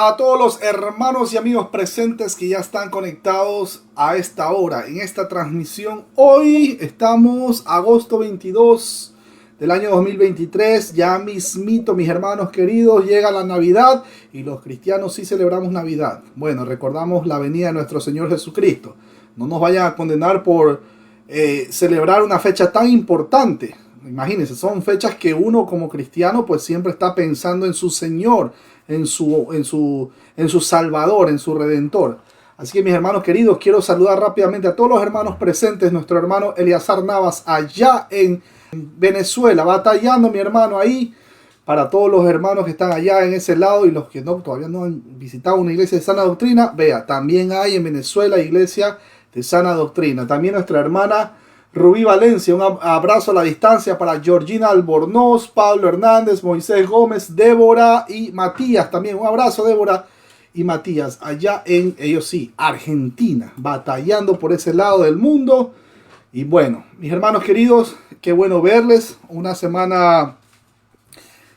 a todos los hermanos y amigos presentes que ya están conectados a esta hora, en esta transmisión. Hoy estamos agosto 22 del año 2023, ya mismito, mis hermanos queridos, llega la Navidad y los cristianos sí celebramos Navidad. Bueno, recordamos la venida de nuestro Señor Jesucristo. No nos vayan a condenar por celebrar una fecha tan importante. Imagínense, son fechas que uno como cristiano pues siempre está pensando en su Señor, en su Salvador, en su Redentor. Así que mis hermanos queridos, quiero saludar rápidamente a todos los hermanos presentes. Nuestro hermano Eleazar Navas allá en Venezuela, batallando mi hermano ahí. Para todos los hermanos que están allá en ese lado y los que no, todavía no han visitado una iglesia de sana doctrina, vea, también hay en Venezuela iglesia de sana doctrina. También nuestra hermana Rubí Valencia, un abrazo a la distancia para Georgina Albornoz, Pablo Hernández, Moisés Gómez, Débora y Matías. También un abrazo, Débora y Matías, allá en, ellos sí, Argentina, batallando por ese lado del mundo. Y bueno, mis hermanos queridos, qué bueno verles. Una semana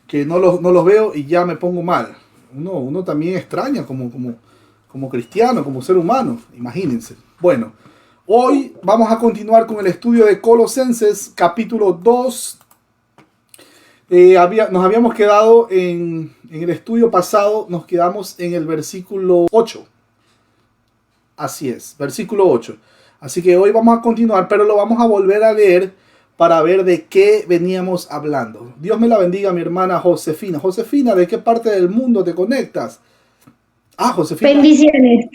que no los veo y ya me pongo mal. Uno también extraña como cristiano, como ser humano, imagínense. Bueno, hoy vamos a continuar con el estudio de Colosenses, capítulo 2. Nos habíamos quedado en el estudio pasado, nos quedamos en el versículo 8. Así es, versículo 8. Así que hoy vamos a continuar, pero lo vamos a volver a leer para ver de qué veníamos hablando. Dios me la bendiga, mi hermana Josefina. Josefina, ¿de qué parte del mundo te conectas? Ah, Josefina. Bendiciones.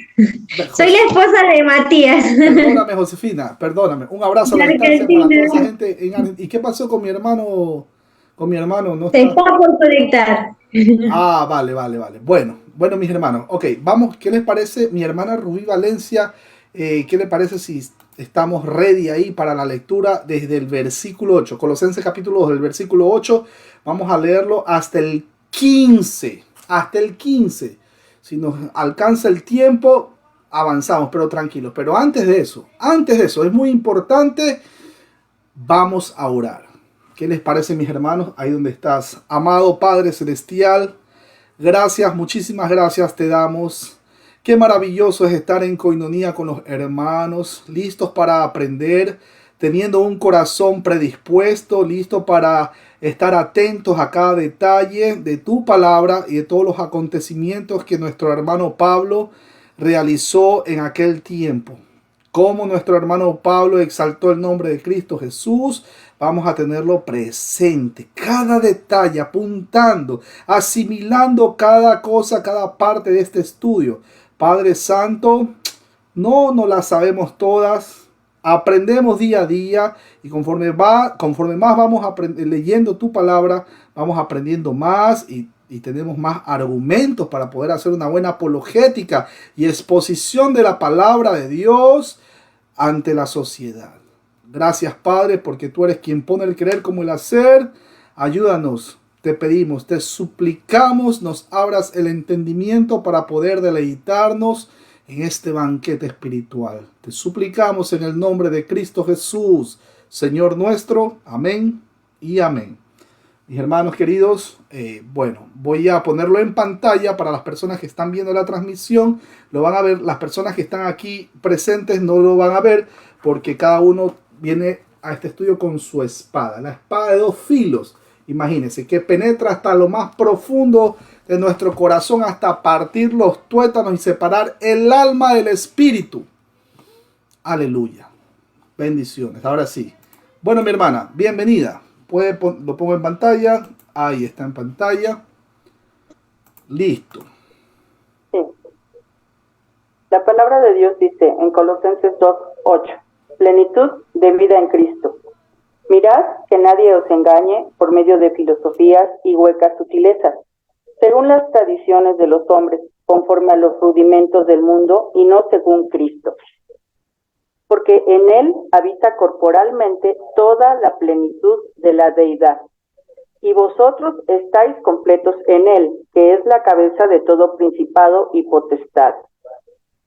Soy la esposa de Matías. Perdóname, Josefina, perdóname. Un abrazo a De la distancia para toda esa Argentina. gente en Argentina. ¿Y qué pasó con mi hermano? Con mi hermano no Se está. está por conectar. Ah, vale. Bueno, mis hermanos. Ok, vamos. ¿Qué les parece? Mi hermana Rubí Valencia, ¿qué le parece si estamos ready ahí para la lectura desde el versículo 8? Colosenses capítulo 2, del versículo 8. Vamos a leerlo hasta el 15. Hasta el 15. Si nos alcanza el tiempo, avanzamos, pero tranquilos. Pero antes de eso, es muy importante, vamos a orar. ¿Qué les parece, mis hermanos? Ahí donde estás. Amado Padre Celestial, gracias, muchísimas gracias te damos. Qué maravilloso es estar en coinonía con los hermanos, listos para aprender, teniendo un corazón predispuesto, listo para estar atentos a cada detalle de tu palabra y de todos los acontecimientos que nuestro hermano Pablo realizó en aquel tiempo. Como nuestro hermano Pablo exaltó el nombre de Cristo Jesús, vamos a tenerlo presente, cada detalle, apuntando, asimilando cada cosa, cada parte de este estudio. Padre Santo, no nos las sabemos todas, aprendemos día a día y conforme más vamos leyendo tu palabra, vamos aprendiendo más y tenemos más argumentos para poder hacer una buena apologética y exposición de la palabra de Dios ante la sociedad. Gracias, Padre, porque tú eres quien pone el querer como el hacer. Ayúdanos, te pedimos, te suplicamos, nos abras el entendimiento para poder deleitarnos en este banquete espiritual. Te suplicamos en el nombre de Cristo Jesús, Señor nuestro. Amén y amén. Mis hermanos queridos, bueno, voy a ponerlo en pantalla para las personas que están viendo la transmisión. Lo van a ver, las personas que están aquí presentes no lo van a ver porque cada uno viene a este estudio con su espada. La espada de dos filos, imagínense, que penetra hasta lo más profundo de nuestro corazón, hasta partir los tuétanos y separar el alma del espíritu. Aleluya. Bendiciones. Ahora sí. Bueno, mi hermana, bienvenida. Lo pongo en pantalla. Ahí está en pantalla. Listo. Sí. La palabra de Dios dice en Colosenses 2:8, plenitud de vida en Cristo. Mirad que nadie os engañe por medio de filosofías y huecas sutilezas, según las tradiciones de los hombres, conforme a los rudimentos del mundo y no según Cristo. Porque en él habita corporalmente toda la plenitud de la deidad. Y vosotros estáis completos en él, que es la cabeza de todo principado y potestad.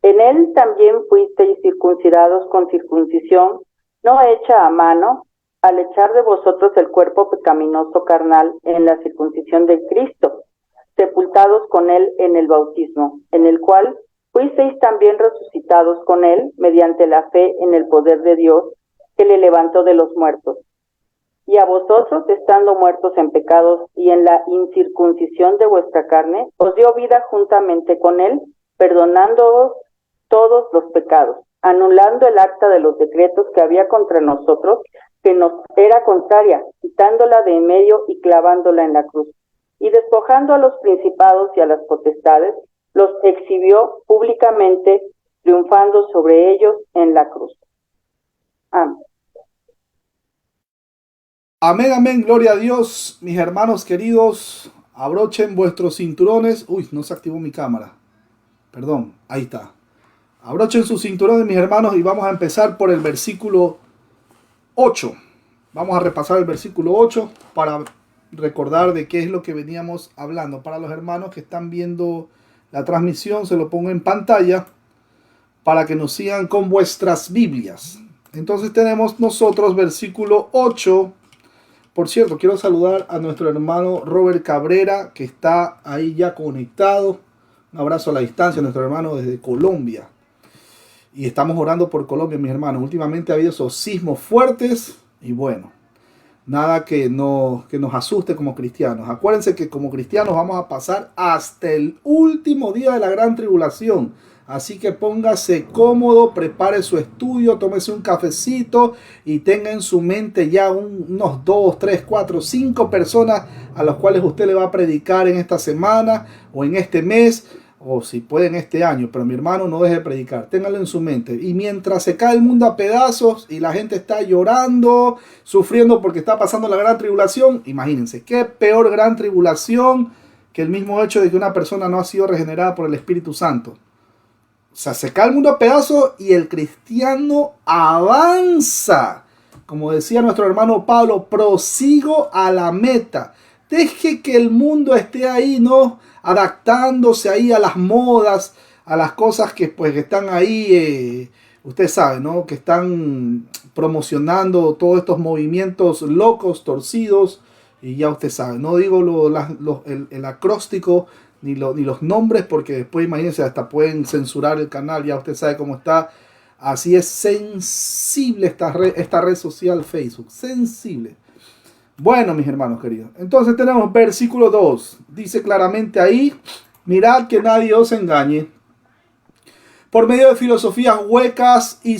En él también fuisteis circuncidados con circuncisión, no hecha a mano, al echar de vosotros el cuerpo pecaminoso carnal en la circuncisión de Cristo, sepultados con él en el bautismo, en el cual fuisteis también resucitados con él mediante la fe en el poder de Dios que le levantó de los muertos. Y a vosotros, estando muertos en pecados y en la incircuncisión de vuestra carne, os dio vida juntamente con él, perdonándoos todos los pecados, anulando el acta de los decretos que había contra nosotros, que nos era contraria, quitándola de en medio y clavándola en la cruz. Y despojando a los principados y a las potestades, los exhibió públicamente, triunfando sobre ellos en la cruz. Amén. Amén, amén, gloria a Dios. Mis hermanos queridos, abrochen vuestros cinturones. Uy, no se activó mi cámara. Perdón, ahí está. Abrochen sus cinturones, mis hermanos, y vamos a empezar por el versículo 8. Vamos a repasar el versículo 8 para recordar de qué es lo que veníamos hablando. Para los hermanos que están viendo la transmisión, se lo pongo en pantalla para que nos sigan con vuestras Biblias. Entonces tenemos nosotros versículo 8. Por cierto, quiero saludar a nuestro hermano Robert Cabrera, que está ahí ya conectado. Un abrazo a la distancia, nuestro hermano desde Colombia. Y estamos orando por Colombia, mis hermanos. Últimamente ha habido esos sismos fuertes y bueno, nada que nos asuste como cristianos. Acuérdense que como cristianos vamos a pasar hasta el último día de la gran tribulación. Así que póngase cómodo, prepare su estudio, tómese un cafecito y tenga en su mente ya unos 2, 3, 4, 5 personas a las cuales usted le va a predicar en esta semana o en este mes o si puede en este año. Pero mi hermano, no deje de predicar, téngalo en su mente. Y mientras se cae el mundo a pedazos y la gente está llorando, sufriendo porque está pasando la gran tribulación, imagínense, qué peor gran tribulación que el mismo hecho de que una persona no ha sido regenerada por el Espíritu Santo. O sea, se cae el mundo a pedazos y el cristiano avanza. Como decía nuestro hermano Pablo, prosigo a la meta. Deje que el mundo esté ahí, ¿no? Adaptándose ahí a las modas, a las cosas que pues que están ahí, usted sabe, ¿no? Que están promocionando todos estos movimientos locos, torcidos. Y ya usted sabe, no digo el acróstico ni los nombres, porque después imagínense, hasta pueden censurar el canal, ya usted sabe cómo está. Así es sensible esta red social Facebook, sensible. Bueno, mis hermanos queridos, entonces tenemos versículo 2, dice claramente ahí, mirad que nadie os engañe por medio de filosofías huecas y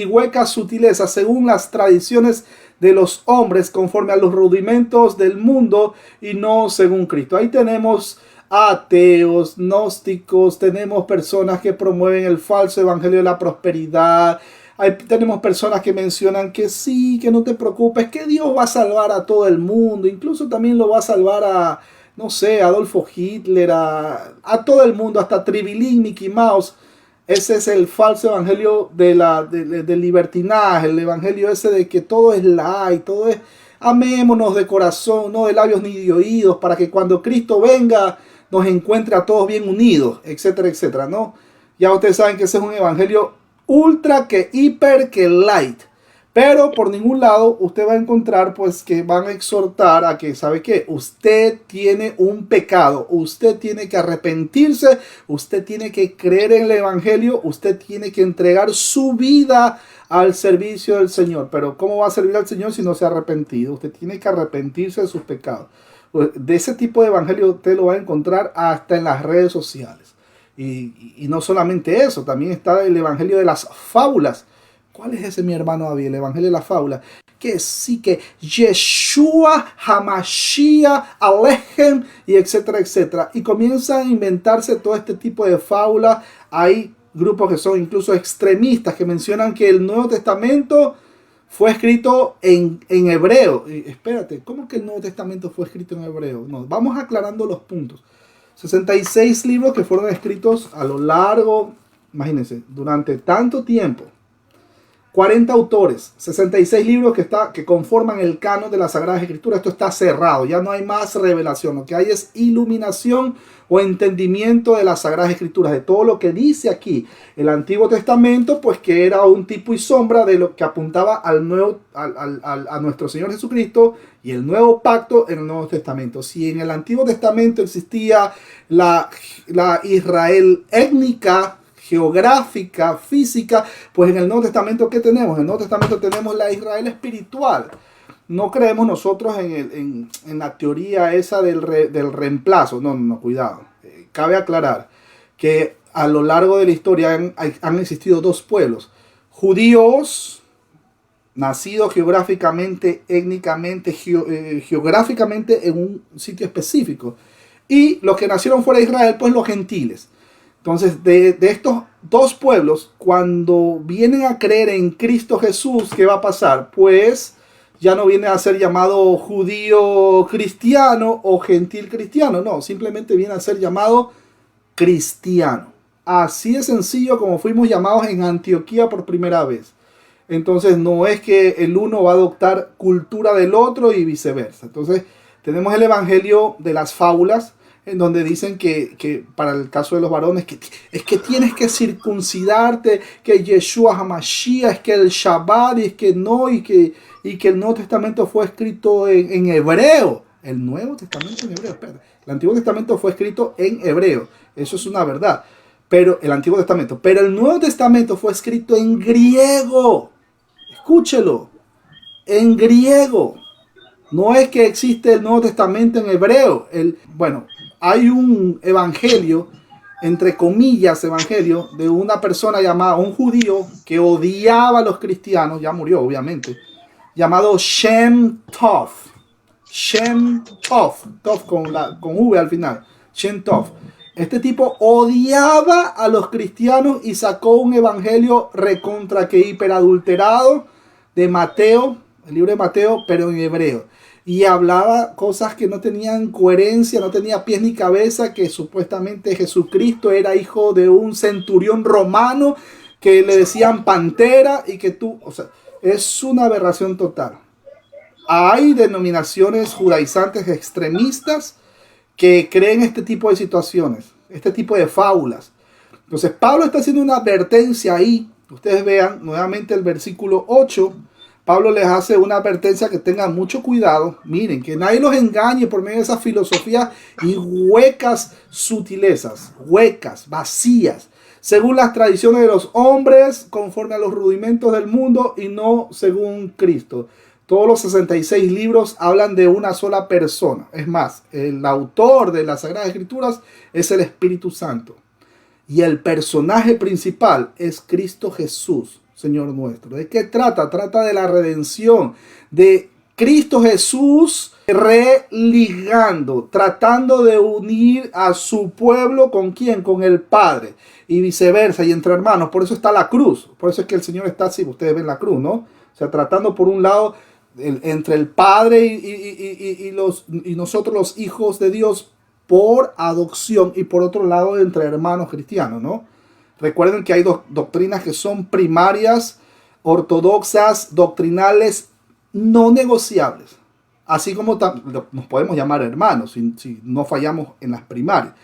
huecas sutilezas según las tradiciones de los hombres conforme a los rudimentos del mundo y no según Cristo. Ahí tenemos ateos, gnósticos, tenemos personas que promueven el falso evangelio de la prosperidad. Ahí tenemos personas que mencionan que sí, que no te preocupes, que Dios va a salvar a todo el mundo, incluso también lo va a salvar a, no sé, Adolfo Hitler, a todo el mundo, hasta Tribilín, Mickey Mouse. Ese es el falso evangelio del libertinaje, el evangelio ese de que todo es light, todo es amémonos de corazón, no de labios ni de oídos, para que cuando Cristo venga nos encuentre a todos bien unidos, etcétera, etcétera, ¿no? Ya ustedes saben que ese es un evangelio ultra, que hiper, que light. Pero por ningún lado usted va a encontrar pues que van a exhortar a que, ¿sabe qué? Usted tiene un pecado, usted tiene que arrepentirse, usted tiene que creer en el evangelio, usted tiene que entregar su vida al servicio del Señor. Pero ¿cómo va a servir al Señor si no se ha arrepentido? Usted tiene que arrepentirse de sus pecados. De ese tipo de evangelio usted lo va a encontrar hasta en las redes sociales. Y no solamente eso, también está el evangelio de las fábulas. ¿Cuál es ese, mi hermano David? El evangelio de la fábula. Que sí, que Yeshua, Hamashiach, Alejem, y etcétera, etcétera. Y comienzan a inventarse todo este tipo de fábulas. Hay grupos que son incluso extremistas que mencionan que el Nuevo Testamento fue escrito en hebreo. Y espérate, ¿cómo que el Nuevo Testamento fue escrito en hebreo? No, vamos aclarando los puntos. 66 libros que fueron escritos a lo largo, imagínense, durante tanto tiempo. 40 autores, 66 libros que conforman el canon de las Sagradas Escrituras. Esto está cerrado, ya no hay más revelación. Lo que hay es iluminación o entendimiento de las Sagradas Escrituras, de todo lo que dice aquí el Antiguo Testamento, pues que era un tipo y sombra de lo que apuntaba a nuestro Señor Jesucristo y el nuevo pacto en el Nuevo Testamento. Si en el Antiguo Testamento existía la Israel étnica, geográfica, física, pues en el Nuevo Testamento, ¿qué tenemos? En el Nuevo Testamento tenemos la Israel espiritual. No creemos nosotros en la teoría esa del reemplazo. No, cuidado. Cabe aclarar que a lo largo de la historia han existido dos pueblos. Judíos, nacidos geográficamente, étnicamente, geográficamente en un sitio específico. Y los que nacieron fuera de Israel, pues los gentiles. Entonces, de estos dos pueblos, cuando vienen a creer en Cristo Jesús, ¿qué va a pasar? Pues ya no viene a ser llamado judío cristiano o gentil cristiano, no, simplemente viene a ser llamado cristiano. Así de sencillo como fuimos llamados en Antioquía por primera vez. Entonces, no es que el uno va a adoptar cultura del otro y viceversa. Entonces, tenemos el evangelio de las fábulas, en donde dicen que para el caso de los varones, es que tienes que circuncidarte, que Yeshua HaMashiach, es que el Shabbat, y es que no, y que el Nuevo Testamento fue escrito en hebreo. El Nuevo Testamento en hebreo, espera. El Antiguo Testamento fue escrito en hebreo. Eso es una verdad. Pero el Antiguo Testamento. Pero el Nuevo Testamento fue escrito en griego. Escúchelo. En griego. No es que existe el Nuevo Testamento en hebreo. Hay un evangelio, entre comillas, evangelio, de una persona llamada, un judío que odiaba a los cristianos, ya murió obviamente, llamado Shem Tov. Shem Tov, Tov con V al final, Shem Tov. Este tipo odiaba a los cristianos y sacó un evangelio recontra que hiperadulterado de Mateo, el libro de Mateo, pero en hebreo. Y hablaba cosas que no tenían coherencia, no tenía pies ni cabeza, que supuestamente Jesucristo era hijo de un centurión romano, que le decían pantera y que es una aberración total. Hay denominaciones judaizantes extremistas que creen este tipo de situaciones, este tipo de fábulas. Entonces Pablo está haciendo una advertencia ahí. Ustedes vean nuevamente el versículo 8. Pablo les hace una advertencia que tengan mucho cuidado. Miren, que nadie los engañe por medio de esas filosofías y huecas sutilezas, huecas, vacías, según las tradiciones de los hombres, conforme a los rudimentos del mundo y no según Cristo. Todos los 66 libros hablan de una sola persona. Es más, el autor de las Sagradas Escrituras es el Espíritu Santo. Y el personaje principal es Cristo Jesús, Señor nuestro. ¿De qué trata? Trata de la redención, de Cristo Jesús religando, tratando de unir a su pueblo ¿con quién? Con el Padre y viceversa y entre hermanos. Por eso está la cruz, por eso es que el Señor está así, ustedes ven la cruz, ¿no? O sea, tratando por un lado entre el Padre y nosotros los hijos de Dios por adopción y por otro lado entre hermanos cristianos, ¿no? Recuerden que hay dos doctrinas que son primarias, ortodoxas, doctrinales, no negociables. Así como nos podemos llamar hermanos si no fallamos en las primarias.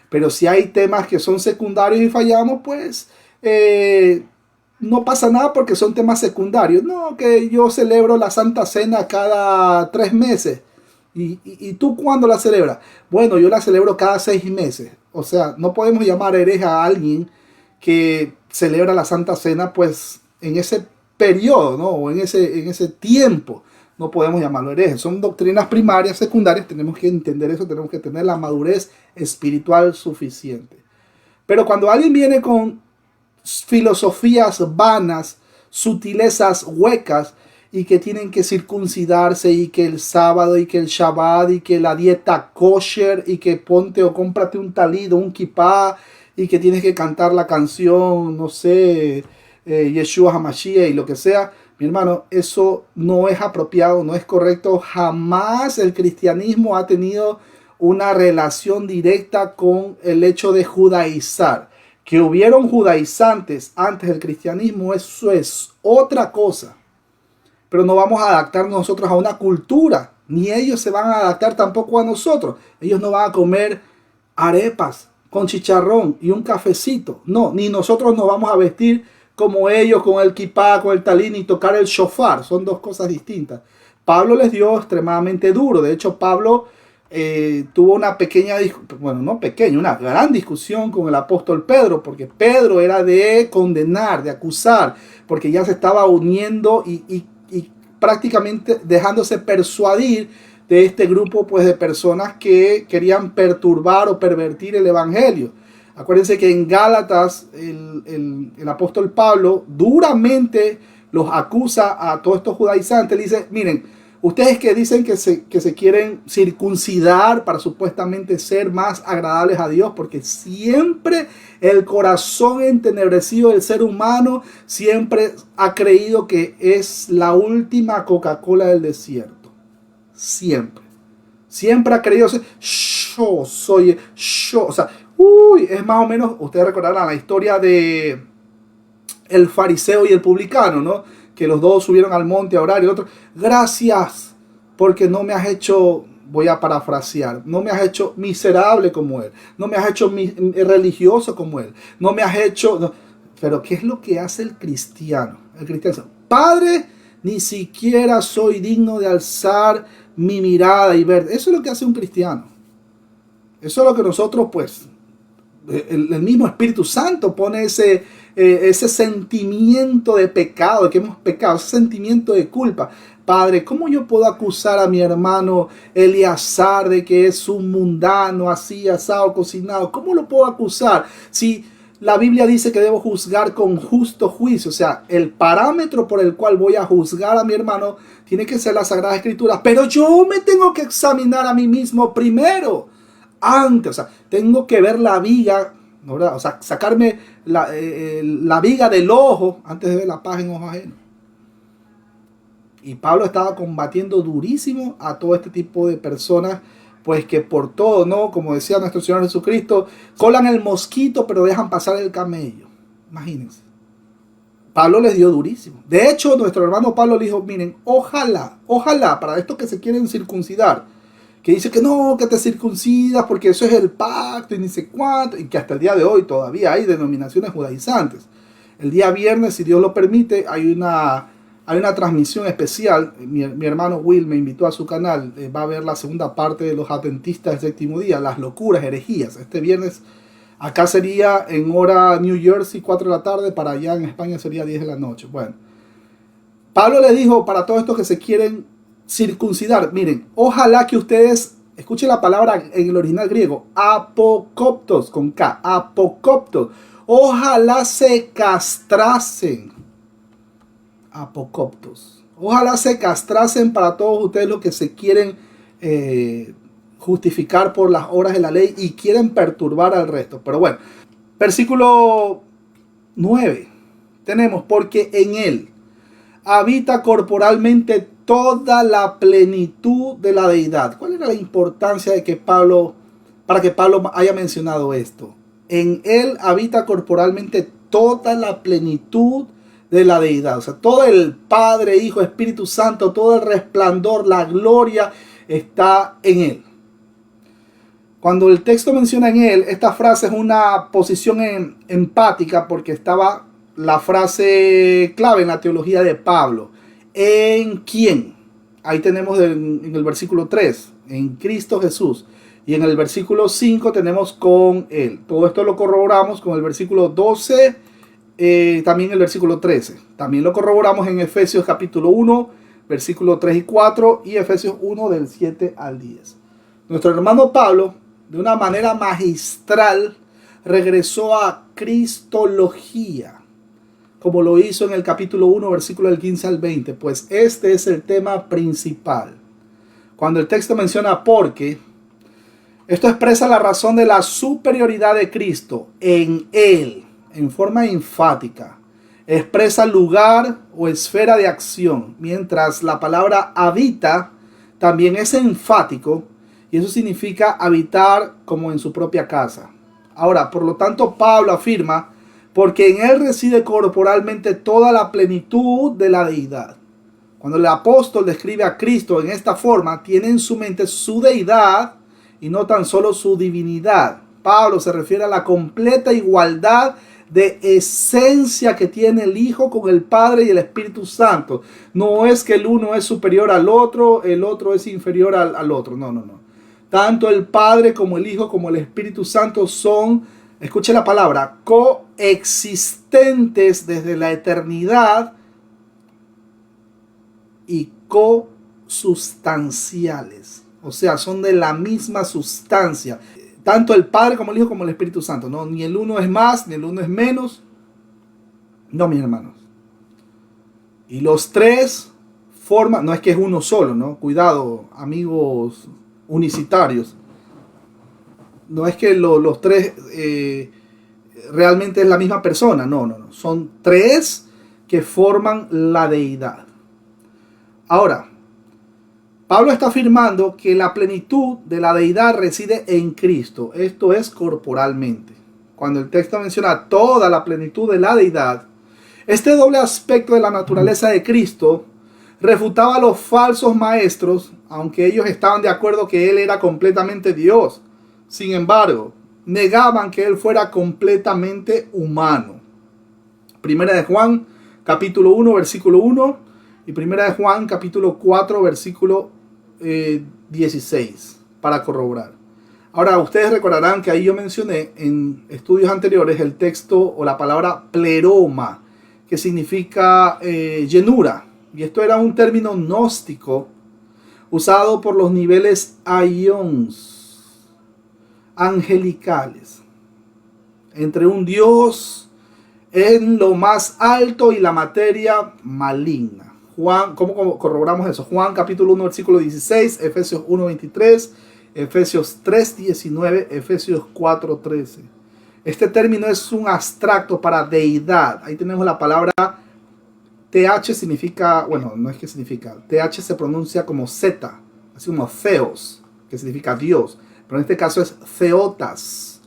Pero si hay temas que son secundarios y fallamos, pues no pasa nada porque son temas secundarios. No, que yo celebro la Santa Cena cada 3 meses. ¿Y tú cuándo la celebras? Bueno, yo la celebro cada 6 meses. O sea, no podemos llamar hereje a alguien que celebra la Santa Cena, pues en ese periodo, ¿no? O en ese tiempo. No podemos llamarlo hereje. Son doctrinas primarias, secundarias. Tenemos que entender eso. Tenemos que tener la madurez espiritual suficiente. Pero cuando alguien viene con filosofías vanas, sutilezas huecas, y que tienen que circuncidarse, y que el sábado, y que el Shabbat, y que la dieta kosher, y que ponte o cómprate un talid o un kippah, y que tienes que cantar la canción, no sé, Yeshua HaMashiach y lo que sea. Mi hermano, eso no es apropiado, no es correcto. Jamás el cristianismo ha tenido una relación directa con el hecho de judaizar, Que hubieron judaizantes antes del cristianismo, eso es otra cosa. Pero no vamos a adaptarnos nosotros a una cultura, ni ellos se van a adaptar tampoco a nosotros. Ellos no van a comer arepas con chicharrón y un cafecito. No, ni nosotros nos vamos a vestir como ellos, con el kipá, con el talín y tocar el shofar. Son dos cosas distintas. Pablo les dio extremadamente duro. De hecho, Pablo tuvo una pequeña, bueno, no pequeña, una gran discusión con el apóstol Pedro, porque Pedro era de condenar, de acusar, porque ya se estaba uniendo y prácticamente dejándose persuadir de este grupo, pues, de personas que querían perturbar o pervertir el evangelio. Acuérdense que en Gálatas el apóstol Pablo duramente los acusa a todos estos judaizantes. Le dice, miren, ustedes que dicen que se quieren circuncidar para supuestamente ser más agradables a Dios, porque siempre el corazón entenebrecido del ser humano siempre ha creído que es la última Coca-Cola del desierto. Siempre. Siempre ha creído ser, yo soy, yo, o sea, es más o menos, ustedes recordarán la historia de el fariseo y el publicano, ¿no? Que los dos subieron al monte a orar y el otro, gracias, porque no me has hecho, voy a parafrasear, no me has hecho miserable como él, no me has hecho religioso como él, no me has hecho, no. Pero ¿qué es lo que hace el cristiano? El cristiano dice, Padre, ni siquiera soy digno de alzar mi mirada y ver. Eso es lo que hace un cristiano. Eso es lo que nosotros, pues, el mismo Espíritu Santo pone ese sentimiento de pecado, de que hemos pecado, ese sentimiento de culpa. Padre, ¿cómo yo puedo acusar a mi hermano Eleazar de que es un mundano, así, asado, cocinado? ¿Cómo lo puedo acusar? Si la Biblia dice que debo juzgar con justo juicio, o sea, el parámetro por el cual voy a juzgar a mi hermano tiene que ser la Sagrada Escritura, pero yo me tengo que examinar a mí mismo primero. Antes, o sea, tengo que ver la viga, ¿verdad? O sea, sacarme la viga del ojo antes de ver la paja en ojo ajeno. Y Pablo estaba combatiendo durísimo a todo este tipo de personas, pues que por todo, ¿no? Como decía nuestro Señor Jesucristo, colan el mosquito pero dejan pasar el camello. Imagínense. Pablo les dio durísimo. De hecho, nuestro hermano Pablo le dijo, miren, ojalá, para estos que se quieren circuncidar, que dice que no, que te circuncidas porque eso es el pacto y ni sé cuánto, y que hasta el día de hoy todavía hay denominaciones judaizantes. El día viernes, si Dios lo permite, hay una transmisión especial. Mi hermano Will me invitó a su canal, va a ver la segunda parte de los adventistas del séptimo día, las locuras, herejías. Este viernes acá sería en hora New Jersey 4 de la tarde, para allá en España sería 10 de la noche. Bueno, Pablo le dijo para todos estos que se quieren circuncidar, miren, ojalá que ustedes, escuchen la palabra en el original griego, apokoptos, con K, apokoptos, ojalá se castrasen, apokoptos, ojalá se castrasen para todos ustedes los que se quieren justificar por las obras de la ley y quieren perturbar al resto. Pero bueno, versículo 9, tenemos, porque en él habita corporalmente toda la plenitud de la deidad. ¿Cuál era la importancia de que para que Pablo haya mencionado esto? En él habita corporalmente toda la plenitud de la deidad. O sea, todo el Padre, Hijo, Espíritu Santo, todo el resplandor, la gloria está en él. Cuando el texto menciona en él, esta frase es una posición empática, porque estaba la frase clave en la teología de Pablo. ¿En quién? Ahí tenemos en el versículo 3, en Cristo Jesús. Y en el versículo 5 tenemos con él. Todo esto lo corroboramos con el versículo 12, también el versículo 13. También lo corroboramos en Efesios capítulo 1, versículo 3 y 4, y Efesios 1 del 7 al 10. Nuestro hermano Pablo, de una manera magistral, regresó a cristología, como lo hizo en el capítulo 1, versículo del 15 al 20, pues este es el tema principal. Cuando el texto menciona porque, esto expresa la razón de la superioridad de Cristo en él, en forma enfática. Expresa lugar o esfera de acción, mientras la palabra habita también es enfático, y eso significa habitar como en su propia casa, Ahora, por lo tanto, Pablo afirma, porque en él reside corporalmente toda la plenitud de la deidad. Cuando el apóstol describe a Cristo en esta forma, tiene en su mente su deidad y no tan solo su divinidad. Pablo se refiere a la completa igualdad de esencia que tiene el Hijo con el Padre y el Espíritu Santo. No es que el uno es superior al otro, el otro es inferior al otro. No, no, no. Tanto el Padre como el Hijo como el Espíritu Santo son, escuche la palabra, coexistentes desde la eternidad y cosustanciales. O sea, son de la misma sustancia. Tanto el Padre como el Hijo como el Espíritu Santo. No, ni el uno es más, ni el uno es menos. No, mis hermanos. Y los tres forman, no es que es uno solo, ¿no? Cuidado, amigos unicitarios. No es que los tres realmente es la misma persona. No, no, no. Son tres que forman la deidad. Ahora, Pablo está afirmando que la plenitud de la deidad reside en Cristo. Esto es corporalmente. Cuando el texto menciona toda la plenitud de la deidad, este doble aspecto de la naturaleza de Cristo refutaba a los falsos maestros, aunque ellos estaban de acuerdo que Él era completamente Dios. Sin embargo, negaban que Él fuera completamente humano. Primera de Juan, capítulo 1, versículo 1, y Primera de Juan, capítulo 4, versículo 16, para corroborar. Ahora, ustedes recordarán que ahí yo mencioné en estudios anteriores el texto o la palabra pleroma, que significa llenura. Y esto era un término gnóstico usado por los niveles aions, angelicales, entre un Dios en lo más alto y la materia maligna. Juan, ¿cómo corroboramos eso? Juan capítulo 1 versículo 16, Efesios 1 23, Efesios 3 19, Efesios 4 13. Este término es un abstracto para deidad. Ahí tenemos la palabra TH significa, bueno, no es que significa, TH se pronuncia como Z, así como Theos, que significa Dios, pero en este caso es Theotas.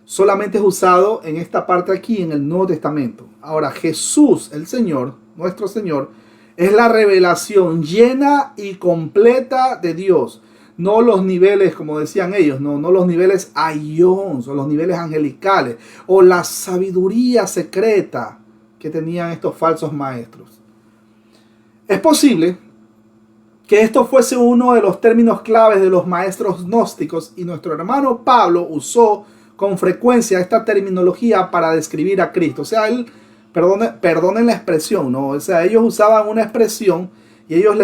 Solamente es usado en esta parte aquí en el Nuevo Testamento. Ahora, Jesús, el Señor, nuestro Señor, es la revelación llena y completa de Dios. No los niveles, como decían ellos, no los niveles aions o los niveles angelicales o la sabiduría secreta que tenían estos falsos maestros. Es posible que esto fuese uno de los términos claves de los maestros gnósticos y nuestro hermano Pablo usó con frecuencia esta terminología para describir a Cristo. O sea, él, perdonen la expresión, ¿no? O sea, ellos usaban una expresión y ellos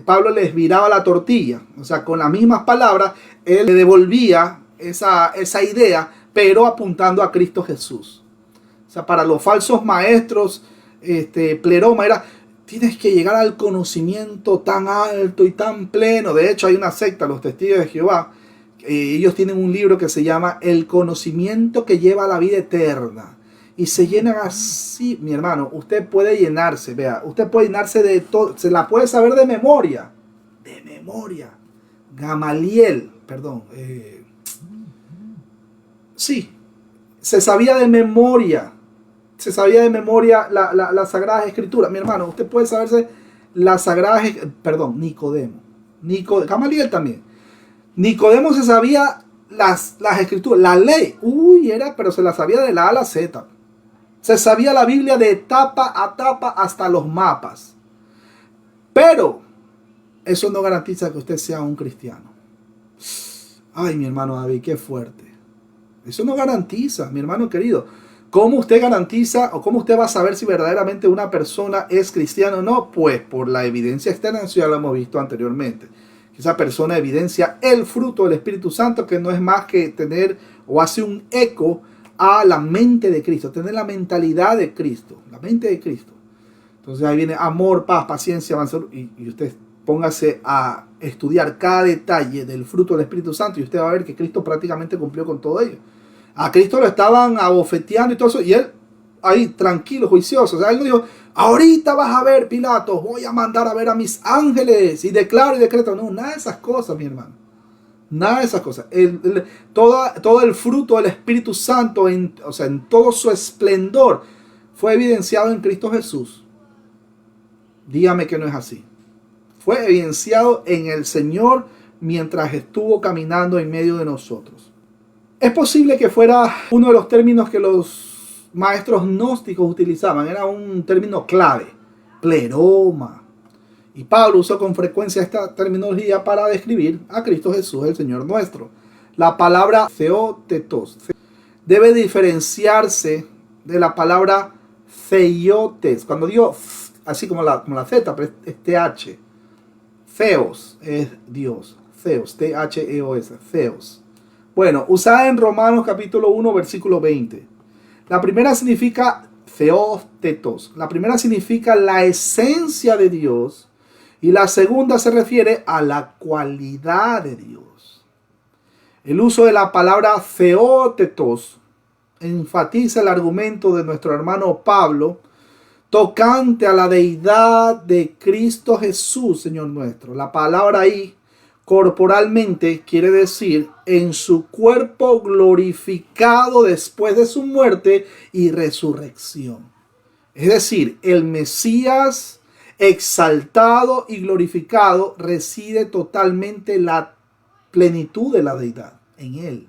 Pablo les viraba la tortilla. O sea, con las mismas palabras, él le devolvía esa idea, pero apuntando a Cristo Jesús. O sea, para los falsos maestros, pleroma era, tienes que llegar al conocimiento tan alto y tan pleno. De hecho, hay una secta, los Testigos de Jehová, ellos tienen un libro que se llama El conocimiento que lleva a la vida eterna. Y se llenan así, mi hermano. Usted puede llenarse, vea, usted puede llenarse de todo, se la puede saber de memoria. De memoria. Gamaliel, perdón. Sí, se sabía de memoria. Se sabía de memoria las Sagradas Escrituras. Mi hermano, usted puede saberse las Sagradas, Nicodemo. Gamaliel también. Nicodemo se sabía las Escrituras, la ley. Pero se la sabía de la A a la Z. Se sabía la Biblia de tapa a tapa hasta los mapas. Pero eso no garantiza que usted sea un cristiano. Ay, mi hermano David, qué fuerte. Eso no garantiza, mi hermano querido. ¿Cómo usted garantiza o cómo usted va a saber si verdaderamente una persona es cristiana o no? Pues por la evidencia externa, eso ya lo hemos visto anteriormente. Esa persona evidencia el fruto del Espíritu Santo, que no es más que tener o hace un eco a la mente de Cristo, tener la mentalidad de Cristo, la mente de Cristo. Entonces ahí viene amor, paz, paciencia, mansedumbre, y usted póngase a estudiar cada detalle del fruto del Espíritu Santo y usted va a ver que Cristo prácticamente cumplió con todo ello. A Cristo lo estaban abofeteando y todo eso, y él ahí tranquilo, juicioso. O sea, él no dijo, ahorita vas a ver, Pilatos, voy a mandar a ver a mis ángeles y declaro y decreto. No, nada de esas cosas, mi hermano. Nada de esas cosas. Todo el fruto del Espíritu Santo, en todo su esplendor, fue evidenciado en Cristo Jesús. Dígame que no es así. Fue evidenciado en el Señor mientras estuvo caminando en medio de nosotros. Es posible que fuera uno de los términos que los maestros gnósticos utilizaban. Era un término clave. Pleroma. Y Pablo usó con frecuencia esta terminología para describir a Cristo Jesús, el Señor nuestro. La palabra theotetos debe diferenciarse de la palabra theiotes. Cuando digo así como la Z, pero es TH. Theos es Dios. Theos, T-H-E-O-S, Theos. Bueno, usada en Romanos capítulo 1, versículo 20. La primera significa theotetos. La primera significa la esencia de Dios. Y la segunda se refiere a la cualidad de Dios. El uso de la palabra theotetos enfatiza el argumento de nuestro hermano Pablo tocante a la deidad de Cristo Jesús, Señor nuestro. La palabra ahí, corporalmente, quiere decir en su cuerpo glorificado después de su muerte y resurrección. Es decir, el Mesías exaltado y glorificado reside totalmente la plenitud de la deidad en él.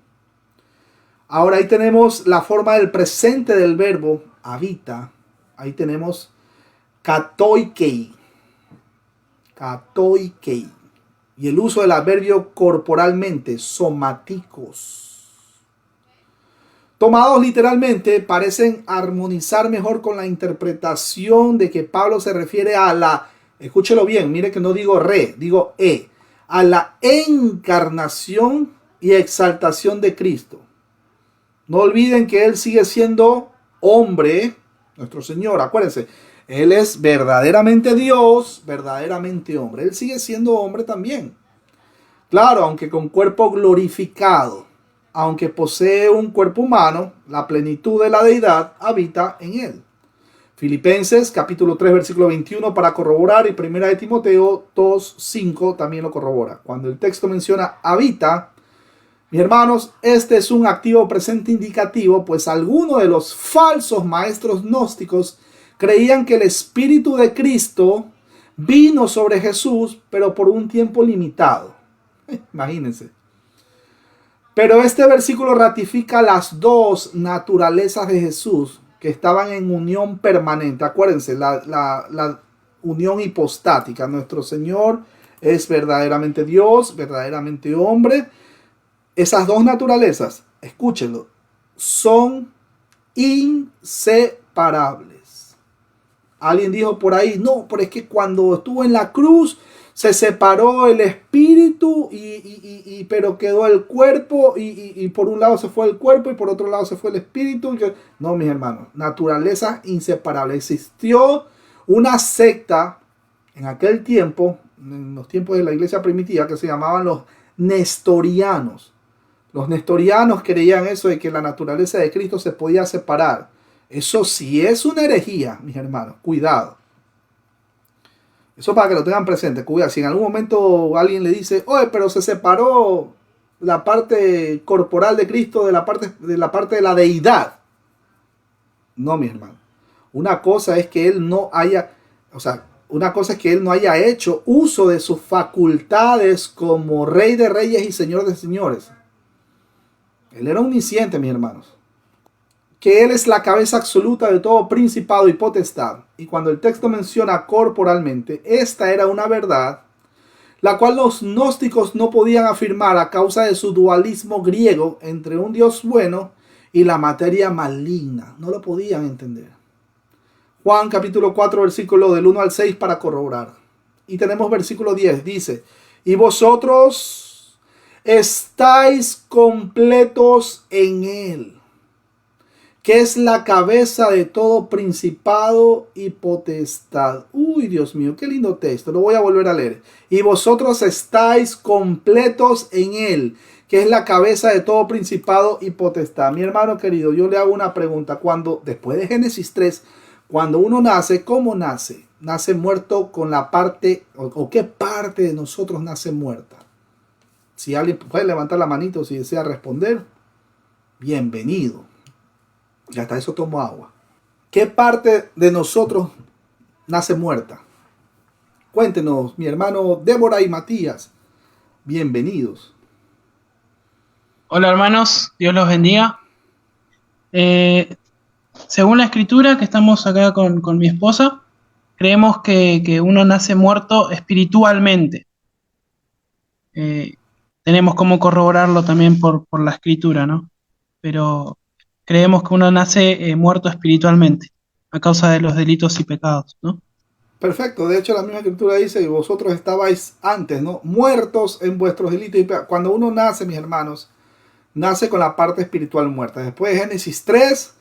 Ahora ahí tenemos la forma del presente del verbo habita. Ahí tenemos katoikei. Katoikei. Y el uso del adverbio corporalmente, somáticos. Tomados literalmente, parecen armonizar mejor con la interpretación de que Pablo se refiere a la, escúchelo bien, mire que no digo re, digo a la encarnación y exaltación de Cristo. No olviden que Él sigue siendo hombre, nuestro Señor, acuérdense, Él es verdaderamente Dios, verdaderamente hombre. Él sigue siendo hombre también. Claro, aunque con cuerpo glorificado. Aunque posee un cuerpo humano, la plenitud de la deidad habita en él. Filipenses capítulo 3 versículo 21 para corroborar, y 1 de Timoteo 2, 5 también lo corrobora. Cuando el texto menciona habita, mis hermanos, este es un activo presente indicativo, pues algunos de los falsos maestros gnósticos creían que el Espíritu de Cristo vino sobre Jesús, pero por un tiempo limitado. Imagínense. Pero este versículo ratifica las dos naturalezas de Jesús que estaban en unión permanente. Acuérdense, la unión hipostática. Nuestro Señor es verdaderamente Dios, verdaderamente hombre. Esas dos naturalezas, escúchenlo, son inseparables. Alguien dijo por ahí, no, pero es que cuando estuvo en la cruz se separó el espíritu, pero quedó el cuerpo, y por un lado se fue el cuerpo y por otro lado se fue el espíritu. No, mis hermanos, naturaleza inseparable. Existió una secta en aquel tiempo, en los tiempos de la iglesia primitiva, que se llamaban los nestorianos. Los nestorianos creían eso de que la naturaleza de Cristo se podía separar. Eso sí es una herejía, mis hermanos, cuidado. Eso para que lo tengan presente. Cuidado, si en algún momento alguien le dice, oye, pero se separó la parte corporal de Cristo de la parte de la deidad. No, mi hermano. Una cosa es que él no haya hecho uso de sus facultades como Rey de Reyes y Señor de Señores. Él era omnisciente, mis hermanos. Que Él es la cabeza absoluta de todo principado y potestad. Y cuando el texto menciona corporalmente, esta era una verdad, la cual los gnósticos no podían afirmar a causa de su dualismo griego entre un Dios bueno y la materia maligna. No lo podían entender. Juan capítulo 4, versículo del 1 al 6 para corroborar. Y tenemos versículo 10, dice, y vosotros estáis completos en Él, que es la cabeza de todo principado y potestad. Uy, Dios mío, qué lindo texto. Lo voy a volver a leer. Y vosotros estáis completos en Él, que es la cabeza de todo principado y potestad. Mi hermano querido, yo le hago una pregunta. Después de Génesis 3, cuando uno nace, ¿cómo nace? ¿Nace muerto con la parte, o qué parte de nosotros nace muerta? Si alguien puede levantar la manito si desea responder, bienvenido. Y hasta eso tomo agua. ¿Qué parte de nosotros nace muerta? Cuéntenos, mi hermano Débora y Matías. Bienvenidos. Hola hermanos, Dios los bendiga. Según la escritura, que estamos acá con mi esposa, creemos que uno nace muerto espiritualmente. Tenemos como corroborarlo también por la escritura, ¿no? Pero creemos que uno nace muerto espiritualmente a causa de los delitos y pecados, ¿no? Perfecto, de hecho la misma escritura dice, vosotros estabais antes, ¿no? Muertos en vuestros delitos y pecados. Cuando uno nace, mis hermanos, nace con la parte espiritual muerta. Después de Génesis 3,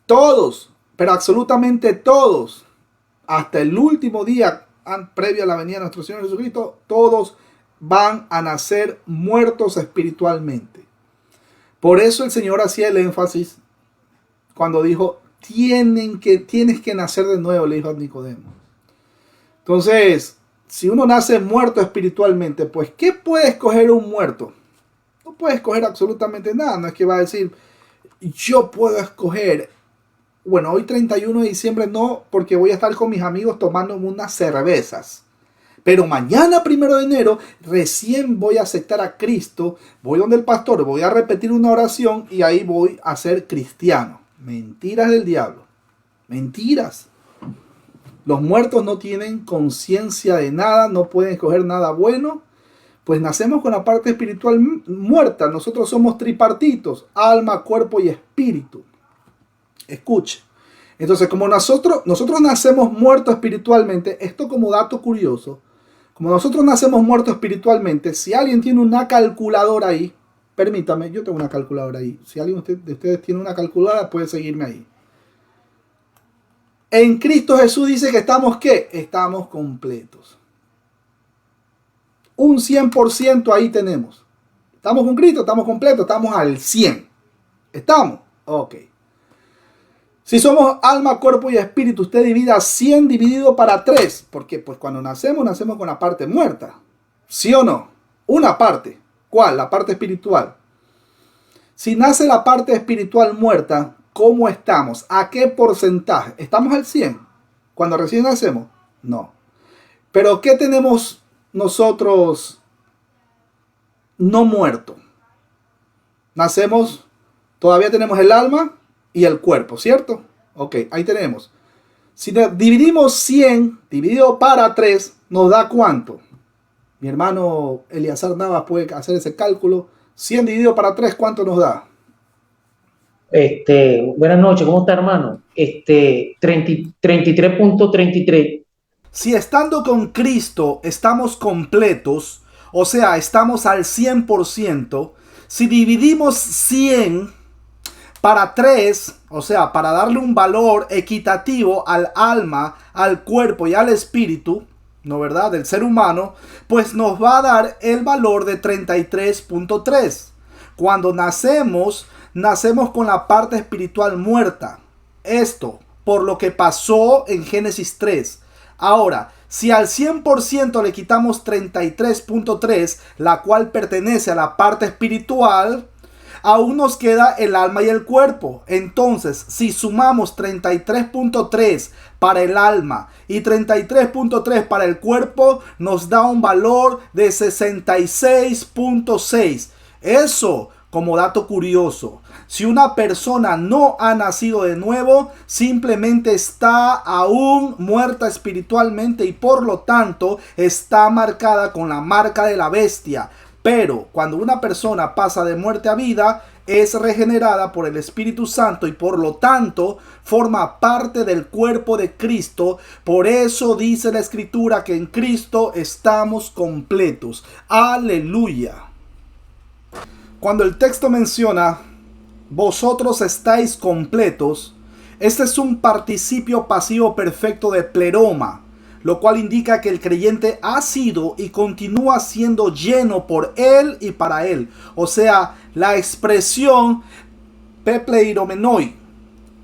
todos, pero absolutamente todos, hasta el último día previo a la venida de nuestro Señor Jesucristo, todos van a nacer muertos espiritualmente. Por eso el Señor hacía el énfasis cuando dijo, tienes que nacer de nuevo, le dijo a Nicodemo. Entonces, si uno nace muerto espiritualmente, pues ¿qué puede escoger un muerto? No puede escoger absolutamente nada. No es que va a decir, yo puedo escoger, bueno, hoy 31 de diciembre no, porque voy a estar con mis amigos tomando unas cervezas. Pero mañana 1 de enero recién voy a aceptar a Cristo, voy donde el pastor, voy a repetir una oración y ahí voy a ser cristiano. Mentiras del diablo. Mentiras. Los muertos no tienen conciencia de nada, no pueden escoger nada bueno. Pues nacemos con la parte espiritual muerta. Nosotros somos tripartitos, alma, cuerpo y espíritu. Escuche. Entonces, como nosotros nacemos muertos espiritualmente, esto como dato curioso, como nosotros nacemos muertos espiritualmente, si alguien tiene una calculadora ahí, permítame, yo tengo una calculadora ahí. Si alguien de ustedes tiene una calculadora, puede seguirme ahí. En Cristo Jesús dice que estamos, ¿qué? Estamos completos. Un 100% ahí tenemos. Estamos con Cristo, estamos completos, estamos al 100. ¿Estamos? Ok. Si somos alma, cuerpo y espíritu, usted divida 100 dividido para 3. Porque pues cuando nacemos con la parte muerta. ¿Sí o no? Una parte. ¿Cuál? La parte espiritual. Si nace la parte espiritual muerta, ¿cómo estamos? ¿A qué porcentaje? ¿Estamos al 100? Cuando recién nacemos. No. Pero ¿qué tenemos nosotros no muerto? Nacemos, todavía tenemos el alma y el cuerpo, ¿cierto? Ok, ahí tenemos. Si dividimos 100 dividido para 3, ¿nos da cuánto? Mi hermano Eliazar Navas puede hacer ese cálculo. 100 dividido para 3, ¿cuánto nos da? Buenas noches, ¿cómo está, hermano? 33.33. Si estando con Cristo estamos completos, o sea, estamos al 100%, si dividimos 100 para 3, o sea, para darle un valor equitativo al alma, al cuerpo y al espíritu, ¿no verdad? Del ser humano, pues nos va a dar el valor de 33.3. Cuando nacemos con la parte espiritual muerta. Esto por lo que pasó en Génesis 3. Ahora, si al 100% le quitamos 33.3, la cual pertenece a la parte espiritual, aún nos queda el alma y el cuerpo. Entonces, si sumamos 33.3 para el alma y 33.3 para el cuerpo, nos da un valor de 66.6. Eso como dato curioso. Si una persona no ha nacido de nuevo, simplemente está aún muerta espiritualmente y por lo tanto está marcada con la marca de la bestia. Pero cuando una persona pasa de muerte a vida, es regenerada por el Espíritu Santo y por lo tanto forma parte del cuerpo de Cristo. Por eso dice la Escritura que en Cristo estamos completos. Aleluya. Cuando el texto menciona vosotros estáis completos, este es un participio pasivo perfecto de pleroma, lo cual indica que el creyente ha sido y continúa siendo lleno por él y para él. O sea, la expresión pepleiromenoi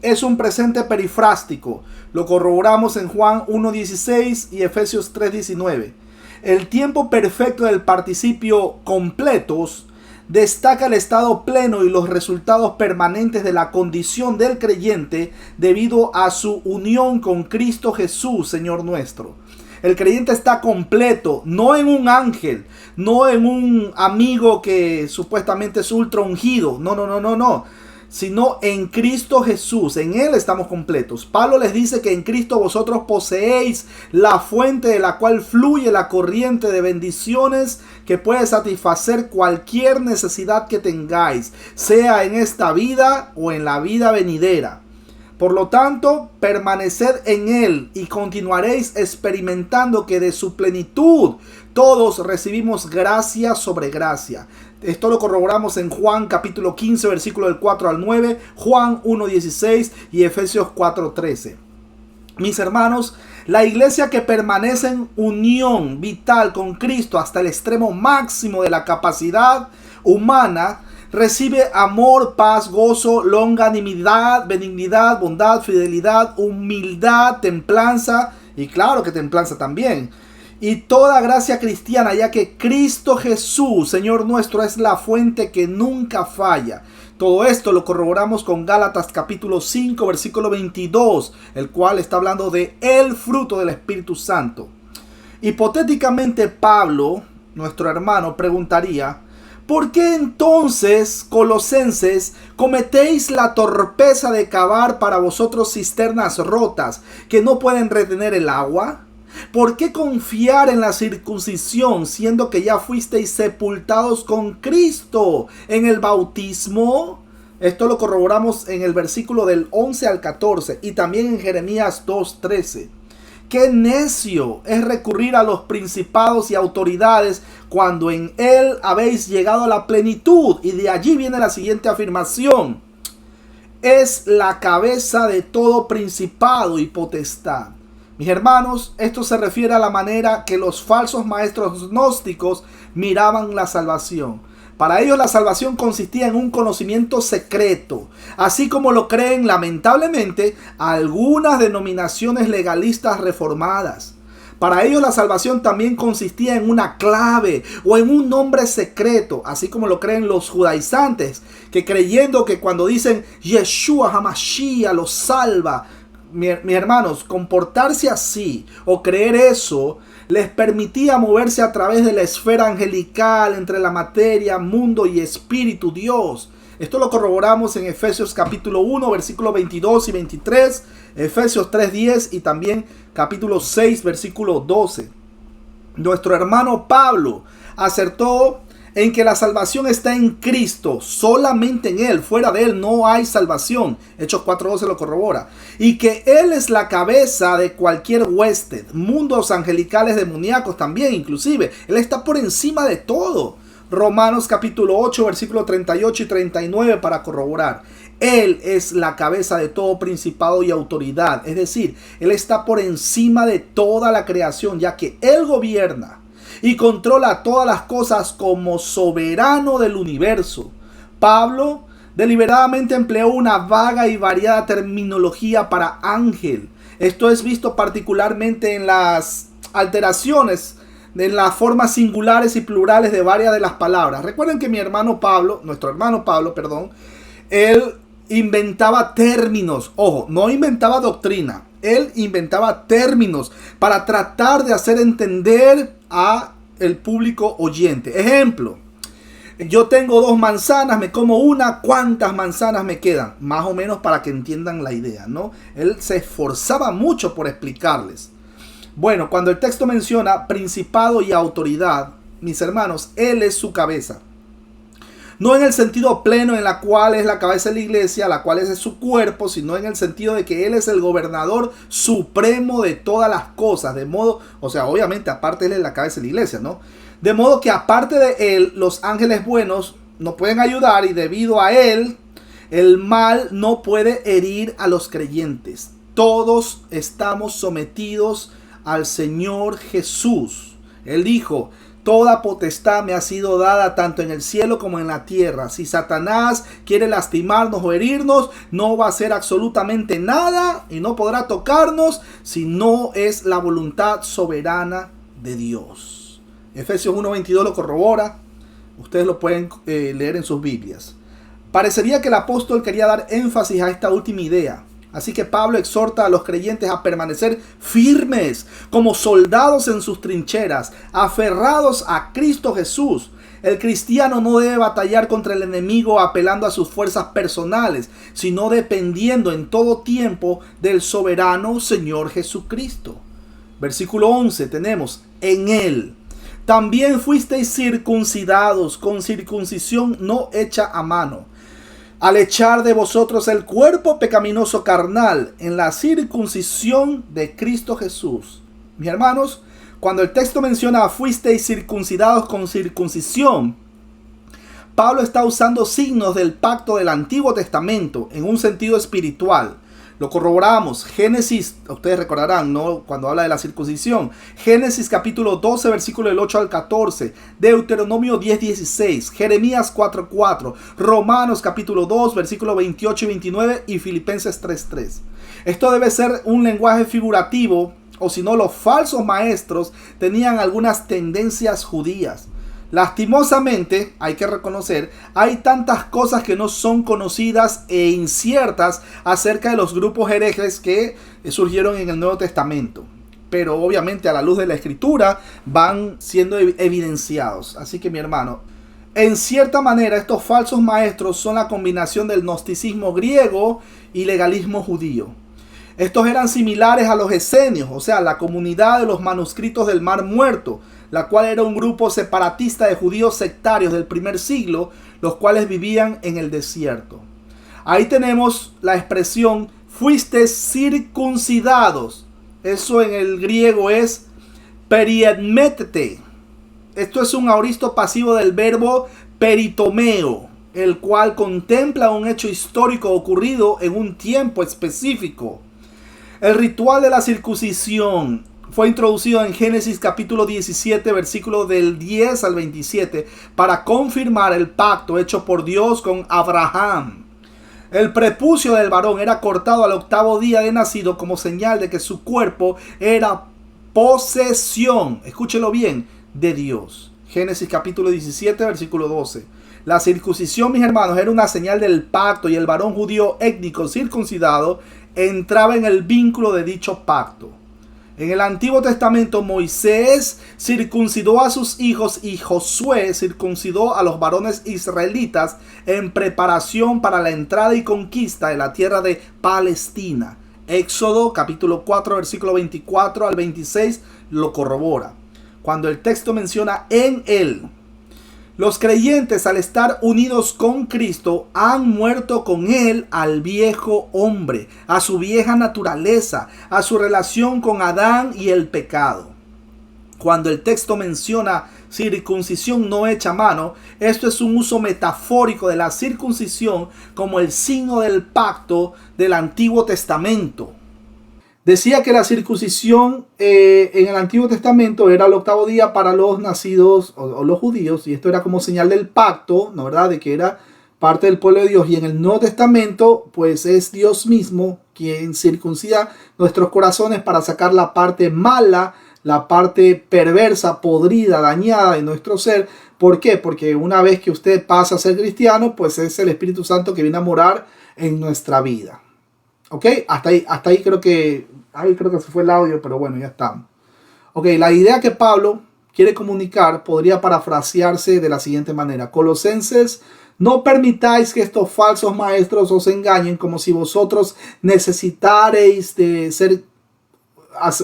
es un presente perifrástico. Lo corroboramos en Juan 1.16 y Efesios 3.19. El tiempo perfecto del participio completos destaca el estado pleno y los resultados permanentes de la condición del creyente debido a su unión con Cristo Jesús, Señor nuestro. El creyente está completo, no en un ángel, no en un amigo que supuestamente es ultra ungido, no, sino en Cristo Jesús. En Él estamos completos. Pablo les dice que en Cristo vosotros poseéis la fuente de la cual fluye la corriente de bendiciones que puede satisfacer cualquier necesidad que tengáis, sea en esta vida o en la vida venidera. Por lo tanto, permaneced en Él y continuaréis experimentando que de su plenitud todos recibimos gracia sobre gracia. Esto lo corroboramos en Juan capítulo 15, versículo del 4 al 9, Juan 1:16 y Efesios 4:13. Mis hermanos, la iglesia que permanece en unión vital con Cristo hasta el extremo máximo de la capacidad humana recibe amor, paz, gozo, longanimidad, benignidad, bondad, fidelidad, humildad, templanza y claro que templanza también. Y toda gracia cristiana, ya que Cristo Jesús, Señor nuestro, es la fuente que nunca falla. Todo esto lo corroboramos con Gálatas capítulo 5, versículo 22, el cual está hablando de el fruto del Espíritu Santo. Hipotéticamente Pablo, nuestro hermano, preguntaría: ¿por qué entonces, colosenses, cometéis la torpeza de cavar para vosotros cisternas rotas que no pueden retener el agua? ¿Por qué confiar en la circuncisión, siendo que ya fuisteis sepultados con Cristo en el bautismo? Esto lo corroboramos en el versículo del 11 al 14 y también en Jeremías 2:13. Qué necio es recurrir a los principados y autoridades cuando en Él habéis llegado a la plenitud. Y de allí viene la siguiente afirmación: es la cabeza de todo principado y potestad. Mis hermanos, esto se refiere a la manera que los falsos maestros gnósticos miraban la salvación. Para ellos la salvación consistía en un conocimiento secreto, así como lo creen lamentablemente algunas denominaciones legalistas reformadas. Para ellos la salvación también consistía en una clave o en un nombre secreto, así como lo creen los judaizantes, que creyendo que cuando dicen Yeshua HaMashiach los salva, mis hermanos, comportarse así o creer eso les permitía moverse a través de la esfera angelical entre la materia, mundo y espíritu Dios. Esto lo corroboramos en Efesios capítulo 1, versículos 22 y 23, Efesios 3:10 y también capítulo 6, versículo 12. Nuestro hermano Pablo acertó en que la salvación está en Cristo, solamente en Él, fuera de Él no hay salvación. Hechos 4:12 lo corrobora. Y que Él es la cabeza de cualquier huésped, mundos angelicales demoníacos también inclusive. Él está por encima de todo. Romanos capítulo 8, versículos 38 y 39 para corroborar. Él es la cabeza de todo principado y autoridad. Es decir, Él está por encima de toda la creación, ya que Él gobierna y controla todas las cosas como soberano del universo. Pablo deliberadamente empleó una vaga y variada terminología para ángel. Esto es visto particularmente en las alteraciones, en las formas singulares y plurales de varias de las palabras. Recuerden que nuestro hermano Pablo, él inventaba términos. Ojo, no inventaba doctrina. Él inventaba términos para tratar de hacer entender a el público oyente. Ejemplo: yo tengo 2 manzanas, me como una, ¿cuántas manzanas me quedan? Más o menos para que entiendan la idea, ¿no? Él se esforzaba mucho por explicarles. Bueno, cuando el texto menciona principado y autoridad, mis hermanos, Él es su cabeza. No en el sentido pleno en la cual es la cabeza de la iglesia, la cual es su cuerpo, sino en el sentido de que Él es el gobernador supremo de todas las cosas. De modo, o sea, obviamente aparte Él es la cabeza de la iglesia, ¿no? De modo que aparte de Él, los ángeles buenos no pueden ayudar y debido a Él, el mal no puede herir a los creyentes. Todos estamos sometidos al Señor Jesús. Él dijo: toda potestad me ha sido dada tanto en el cielo como en la tierra. Si Satanás quiere lastimarnos o herirnos, no va a hacer absolutamente nada y no podrá tocarnos si no es la voluntad soberana de Dios. Efesios 1:22 lo corrobora. Ustedes lo pueden leer en sus Biblias. Parecería que el apóstol quería dar énfasis a esta última idea. Así que Pablo exhorta a los creyentes a permanecer firmes como soldados en sus trincheras, aferrados a Cristo Jesús. El cristiano no debe batallar contra el enemigo apelando a sus fuerzas personales, sino dependiendo en todo tiempo del soberano Señor Jesucristo. Versículo 11 tenemos, en Él también fuisteis circuncidados con circuncisión no hecha a mano, al echar de vosotros el cuerpo pecaminoso carnal en la circuncisión de Cristo Jesús. Mis hermanos, cuando el texto menciona fuisteis circuncidados con circuncisión, Pablo está usando signos del pacto del Antiguo Testamento en un sentido espiritual. Lo corroboramos. Génesis, ustedes recordarán, ¿no? Cuando habla de la circuncisión. Génesis capítulo 12, versículo del 8 al 14. Deuteronomio 10:16. Jeremías 4:4. Romanos capítulo 2, versículo 28 y 29. Y Filipenses 3:3. Esto debe ser un lenguaje figurativo, o si no, los falsos maestros tenían algunas tendencias judías. Lastimosamente, hay que reconocer, hay tantas cosas que no son conocidas e inciertas acerca de los grupos herejes que surgieron en el Nuevo Testamento. Pero obviamente a la luz de la Escritura van siendo evidenciados. Así que mi hermano, en cierta manera estos falsos maestros son la combinación del gnosticismo griego y legalismo judío. Estos eran similares a los esenios, o sea, la comunidad de los manuscritos del Mar Muerto, la cual era un grupo separatista de judíos sectarios del primer siglo, los cuales vivían en el desierto. Ahí tenemos la expresión fuiste circuncidados. Eso en el griego es periedmete. Esto es un aoristo pasivo del verbo peritomeo, el cual contempla un hecho histórico ocurrido en un tiempo específico. El ritual de la circuncisión fue introducido en Génesis capítulo 17, versículo del 10 al 27, para confirmar el pacto hecho por Dios con Abraham. El prepucio del varón era cortado al 8º día de nacido como señal de que su cuerpo era posesión, escúchelo bien, de Dios. Génesis capítulo 17, versículo 12. La circuncisión, mis hermanos, era una señal del pacto y el varón judío étnico circuncidado entraba en el vínculo de dicho pacto. En el Antiguo Testamento, Moisés circuncidó a sus hijos y Josué circuncidó a los varones israelitas en preparación para la entrada y conquista de la tierra de Palestina. Éxodo capítulo 4, versículo 24 al 26 lo corrobora. Cuando el texto menciona en él, los creyentes al estar unidos con Cristo han muerto con Él al viejo hombre, a su vieja naturaleza, a su relación con Adán y el pecado. Cuando el texto menciona circuncisión no hecha a mano, esto es un uso metafórico de la circuncisión como el signo del pacto del Antiguo Testamento. Decía que la circuncisión en el Antiguo Testamento era el 8º día para los nacidos o los judíos, y esto era como señal del pacto, ¿no, verdad? De que era parte del pueblo de Dios. Y en el Nuevo Testamento, pues es Dios mismo quien circuncida nuestros corazones para sacar la parte mala, la parte perversa, podrida, dañada de nuestro ser. ¿Por qué? Porque una vez que usted pasa a ser cristiano, pues es el Espíritu Santo que viene a morar en nuestra vida. ¿Ok? Hasta ahí creo que se fue el audio, pero bueno, ya estamos. Ok, la idea que Pablo quiere comunicar podría parafrasearse de la siguiente manera. Colosenses, no permitáis que estos falsos maestros os engañen como si vosotros necesitarais de ser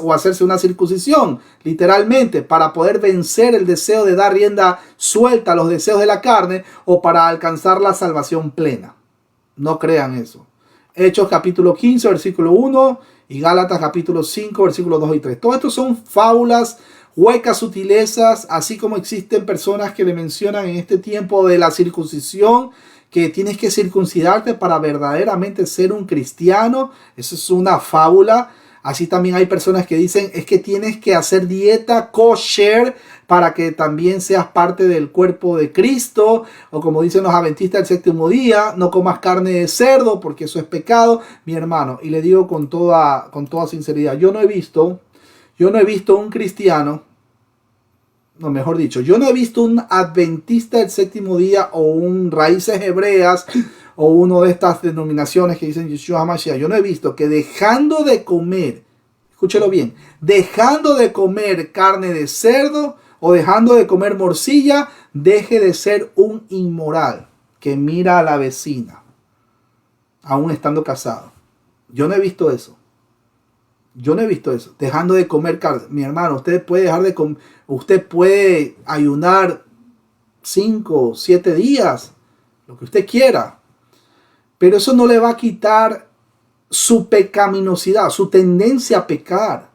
o hacerse una circuncisión, literalmente, para poder vencer el deseo de dar rienda suelta a los deseos de la carne o para alcanzar la salvación plena. No crean eso. Hechos capítulo 15, versículo 1 y Gálatas capítulo 5, versículos 2 y 3. Todo esto son fábulas, huecas sutilezas, así como existen personas que le mencionan en este tiempo de la circuncisión, que tienes que circuncidarte para verdaderamente ser un cristiano. Eso es una fábula. Así también hay personas que dicen es que tienes que hacer dieta kosher para que también seas parte del cuerpo de Cristo. O como dicen los adventistas del 7º día, no comas carne de cerdo porque eso es pecado. Mi hermano, y le digo con toda sinceridad, yo no he visto un cristiano, no, mejor dicho, yo no he visto un adventista del séptimo día o un raíces hebreas o uno de estas denominaciones que dicen Yeshua HaMashiach. Yo no he visto que dejando de comer, escúchelo bien, dejando de comer carne de cerdo o dejando de comer morcilla, deje de ser un inmoral que mira a la vecina, aún estando casado. Yo no he visto eso. Yo no he visto eso. Dejando de comer carne. Mi hermano, usted puede dejar de comer. Usted puede ayunar 5 o 7 días. Lo que usted quiera. Pero eso no le va a quitar su pecaminosidad, su tendencia a pecar.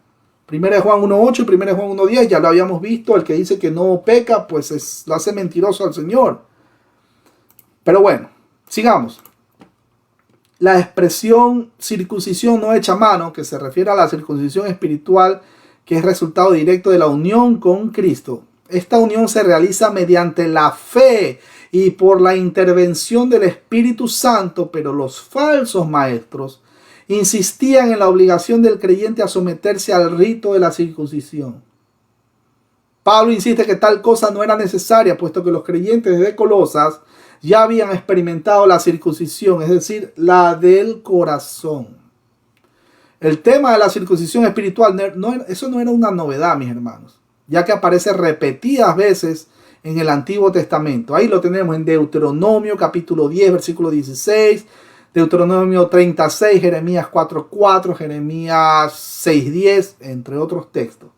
1 Juan 1.8 y 1 Juan 1.10 ya lo habíamos visto. El que dice que no peca, pues lo hace mentiroso al Señor. Pero bueno, sigamos. La expresión circuncisión no hecha a mano, que se refiere a la circuncisión espiritual, que es resultado directo de la unión con Cristo. Esta unión se realiza mediante la fe y por la intervención del Espíritu Santo, pero los falsos maestros insistían en la obligación del creyente a someterse al rito de la circuncisión. Pablo insiste que tal cosa no era necesaria, puesto que los creyentes de Colosas ya habían experimentado la circuncisión, es decir, la del corazón. El tema de la circuncisión espiritual, eso no era una novedad, mis hermanos, ya que aparece repetidas veces en el Antiguo Testamento. Ahí lo tenemos en Deuteronomio capítulo 10, versículo 16, Deuteronomio 36, Jeremías 4:4, Jeremías 6:10, entre otros textos.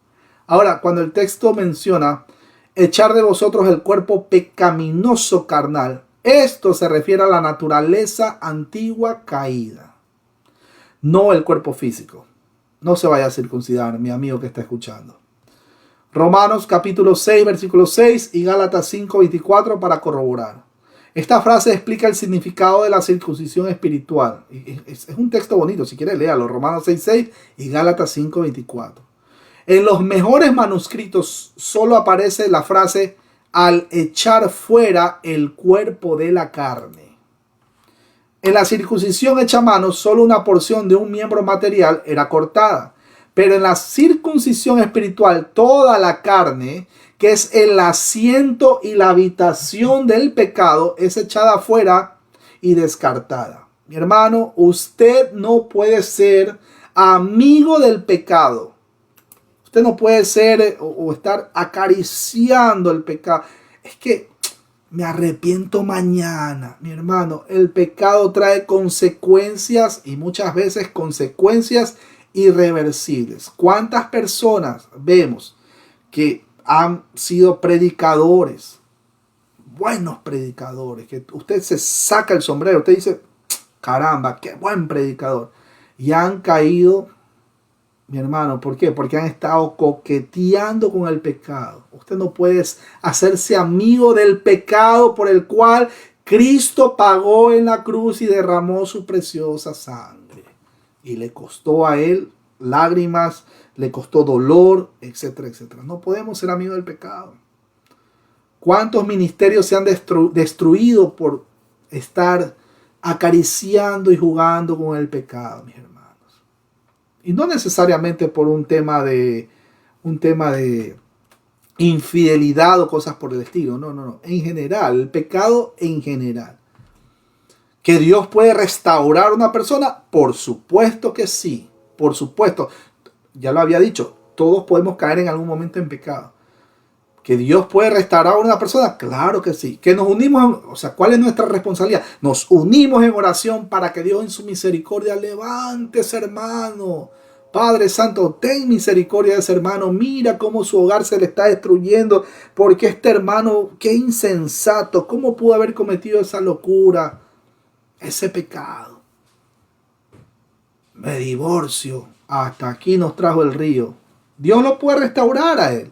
Ahora, cuando el texto menciona echar de vosotros el cuerpo pecaminoso carnal, esto se refiere a la naturaleza antigua caída, no el cuerpo físico. No se vaya a circuncidar, mi amigo que está escuchando. Romanos capítulo 6, versículo 6 y Gálatas 5:24 para corroborar. Esta frase explica el significado de la circuncisión espiritual. Es un texto bonito, si quiere léalo, Romanos 6:6 y Gálatas 5:24. En los mejores manuscritos solo aparece la frase al echar fuera el cuerpo de la carne. En la circuncisión hecha a mano, solo una porción de un miembro material era cortada. Pero en la circuncisión espiritual, toda la carne, que es el asiento y la habitación del pecado, es echada afuera y descartada. Mi hermano, usted no puede ser amigo del pecado. Usted no puede ser o estar acariciando el pecado. Es que me arrepiento mañana. Mi hermano, el pecado trae consecuencias y muchas veces consecuencias irreversibles. ¿Cuántas personas vemos que han sido predicadores? Buenos predicadores. Que usted se saca el sombrero. Usted dice, caramba, qué buen predicador. Y han caído... Mi hermano, ¿por qué? Porque han estado coqueteando con el pecado. Usted no puede hacerse amigo del pecado por el cual Cristo pagó en la cruz y derramó su preciosa sangre. Y le costó a él lágrimas, le costó dolor, etcétera, etcétera. No podemos ser amigos del pecado. ¿Cuántos ministerios se han destruido por estar acariciando y jugando con el pecado, mis hermanos? Y no necesariamente por un tema de infidelidad o cosas por el estilo. No. En general, el pecado en general. ¿Que Dios puede restaurar a una persona? Por supuesto que sí. Por supuesto. Ya lo había dicho. Todos podemos caer en algún momento en pecado. ¿Que Dios puede restaurar a una persona? Claro que sí. ¿Que nos unimos? O sea, ¿cuál es nuestra responsabilidad? Nos unimos en oración para que Dios en su misericordia levante a ese hermano. Padre Santo, ten misericordia de ese hermano. Mira cómo su hogar se le está destruyendo. Porque este hermano, qué insensato. ¿Cómo pudo haber cometido esa locura? Ese pecado. Me divorcio. Hasta aquí nos trajo el río. Dios lo puede restaurar a él.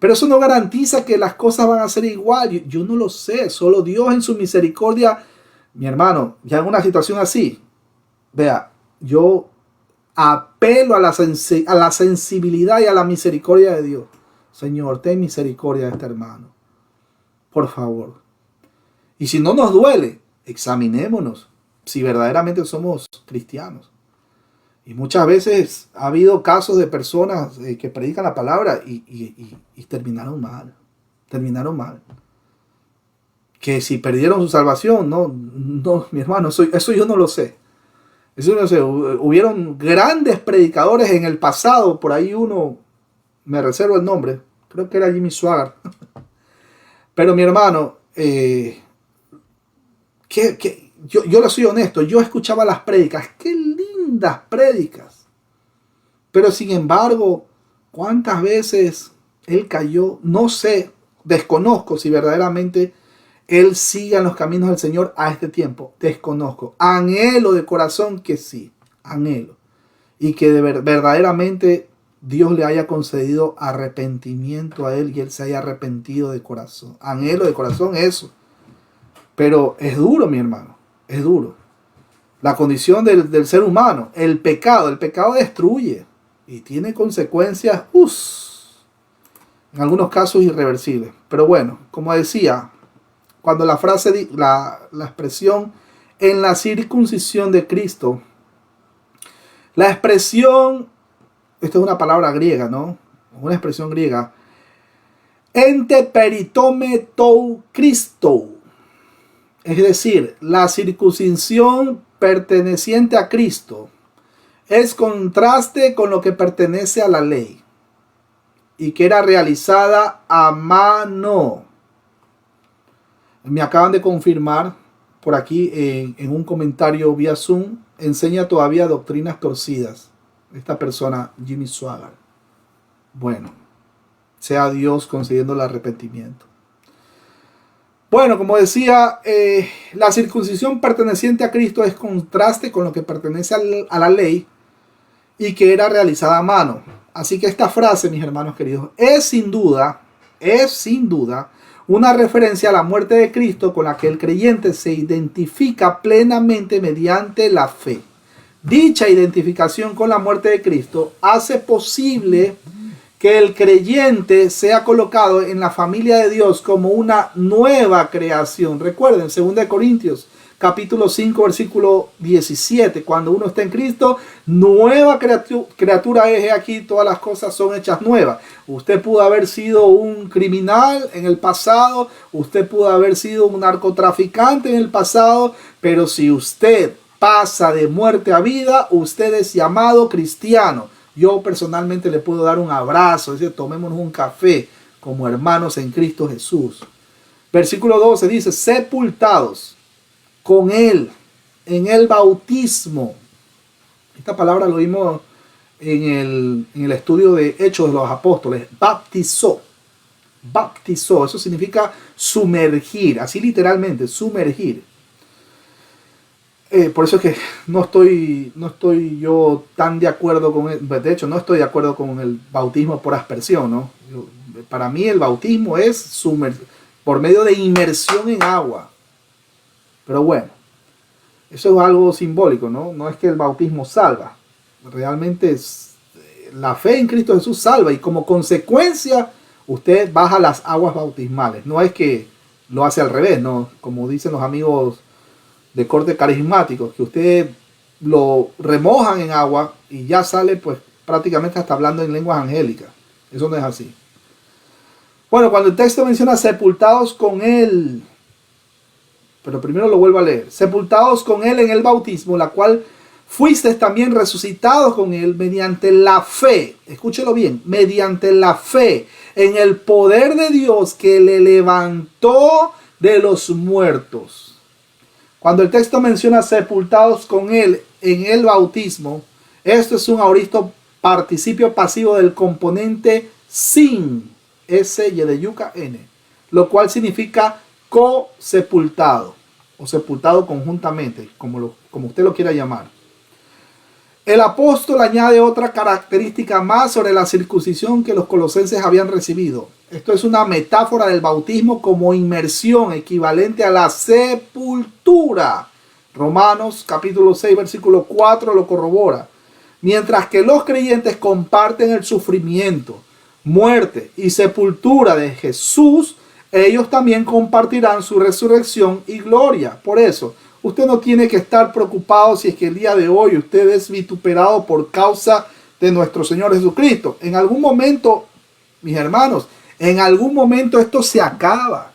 Pero eso no garantiza que las cosas van a ser igual. Yo no lo sé. Solo Dios en su misericordia. Mi hermano, ya en una situación así, vea, yo apelo a la sensibilidad y a la misericordia de Dios. Señor, ten misericordia de este hermano. Por favor. Y si no nos duele, examinémonos si verdaderamente somos cristianos. Y muchas veces ha habido casos de personas que predican la palabra y terminaron mal. terminaron mal. Que si perdieron su salvación, no, mi hermano, eso yo no lo sé. Eso no sé. Hubieron grandes predicadores en el pasado, por ahí uno, me reservo el nombre, creo que era Jimmy Swaggart. Pero mi hermano, yo le soy honesto, yo escuchaba las prédicas, qué lindas prédicas. Pero sin embargo, ¿cuántas veces él cayó? No sé, desconozco si verdaderamente él siga en los caminos del Señor a este tiempo. Desconozco. Anhelo de corazón que sí. Anhelo. Y que verdaderamente Dios le haya concedido arrepentimiento a él y él se haya arrepentido de corazón. Anhelo de corazón eso. Pero es duro, mi hermano. Es duro. La condición del ser humano. El pecado destruye. Y tiene consecuencias, en algunos casos irreversibles. Pero bueno, como decía, cuando la expresión en la circuncisión de Cristo, la expresión, esta es una palabra griega, ¿no? Una expresión griega, ente peritome tou Christo, es decir, la circuncisión perteneciente a Cristo, es contraste con lo que pertenece a la ley y que era realizada a mano. Me acaban de confirmar por aquí en un comentario vía Zoom, enseña todavía doctrinas torcidas. Esta persona, Jimmy Swaggart. Bueno, sea Dios concediendo el arrepentimiento. Bueno, como decía, la circuncisión perteneciente a Cristo es contraste con lo que pertenece a la ley y que era realizada a mano. Así que esta frase, mis hermanos queridos, es sin duda una referencia a la muerte de Cristo con la que el creyente se identifica plenamente mediante la fe. Dicha identificación con la muerte de Cristo hace posible que el creyente sea colocado en la familia de Dios como una nueva creación. Recuerden, 2 Corintios capítulo 5 versículo 17, cuando uno está en Cristo, nueva criatura es. Aquí todas las cosas son hechas nuevas. Usted pudo haber sido un criminal en el pasado, usted pudo haber sido un narcotraficante en el pasado, pero si usted pasa de muerte a vida, usted es llamado cristiano. Yo personalmente le puedo dar un abrazo, decir, tomémonos un café como hermanos en Cristo Jesús. Versículo 12 dice, sepultados con él en el bautismo. Esta palabra lo vimos en el estudio de Hechos de los Apóstoles. Bautizó, eso significa sumergir, así literalmente, sumergir. Por eso es que no estoy yo tan de acuerdo con él. De hecho, no estoy de acuerdo con el bautismo por aspersión, ¿no? Para mí el bautismo es por medio de inmersión en agua. Pero bueno, eso es algo simbólico, ¿no? No es que el bautismo salva. Realmente la fe en Cristo Jesús salva y como consecuencia usted baja las aguas bautismales. No es que lo hace al revés, ¿no? Como dicen los amigos de corte carismático, que usted lo remojan en agua y ya sale pues prácticamente hasta hablando en lenguas angélicas. Eso no es así. Bueno, cuando el texto menciona sepultados con él, pero primero lo vuelvo a leer, sepultados con él en el bautismo, la cual fuisteis también resucitados con él mediante la fe, escúchelo bien, mediante la fe en el poder de Dios que le levantó de los muertos. Cuando el texto menciona sepultados con él en el bautismo, esto es un aoristo participio pasivo del componente sin, S y de yuca N, lo cual significa co-sepultado o sepultado conjuntamente, como usted lo quiera llamar. El apóstol añade otra característica más sobre la circuncisión que los colosenses habían recibido. Esto es una metáfora del bautismo como inmersión equivalente a la sepultura. Romanos capítulo 6 versículo 4 lo corrobora. Mientras que los creyentes comparten el sufrimiento, muerte y sepultura de Jesús, ellos también compartirán su resurrección y gloria. Por eso, usted no tiene que estar preocupado si es que el día de hoy usted es vituperado por causa de nuestro Señor Jesucristo. En algún momento, mis hermanos, En algún momento esto se acaba.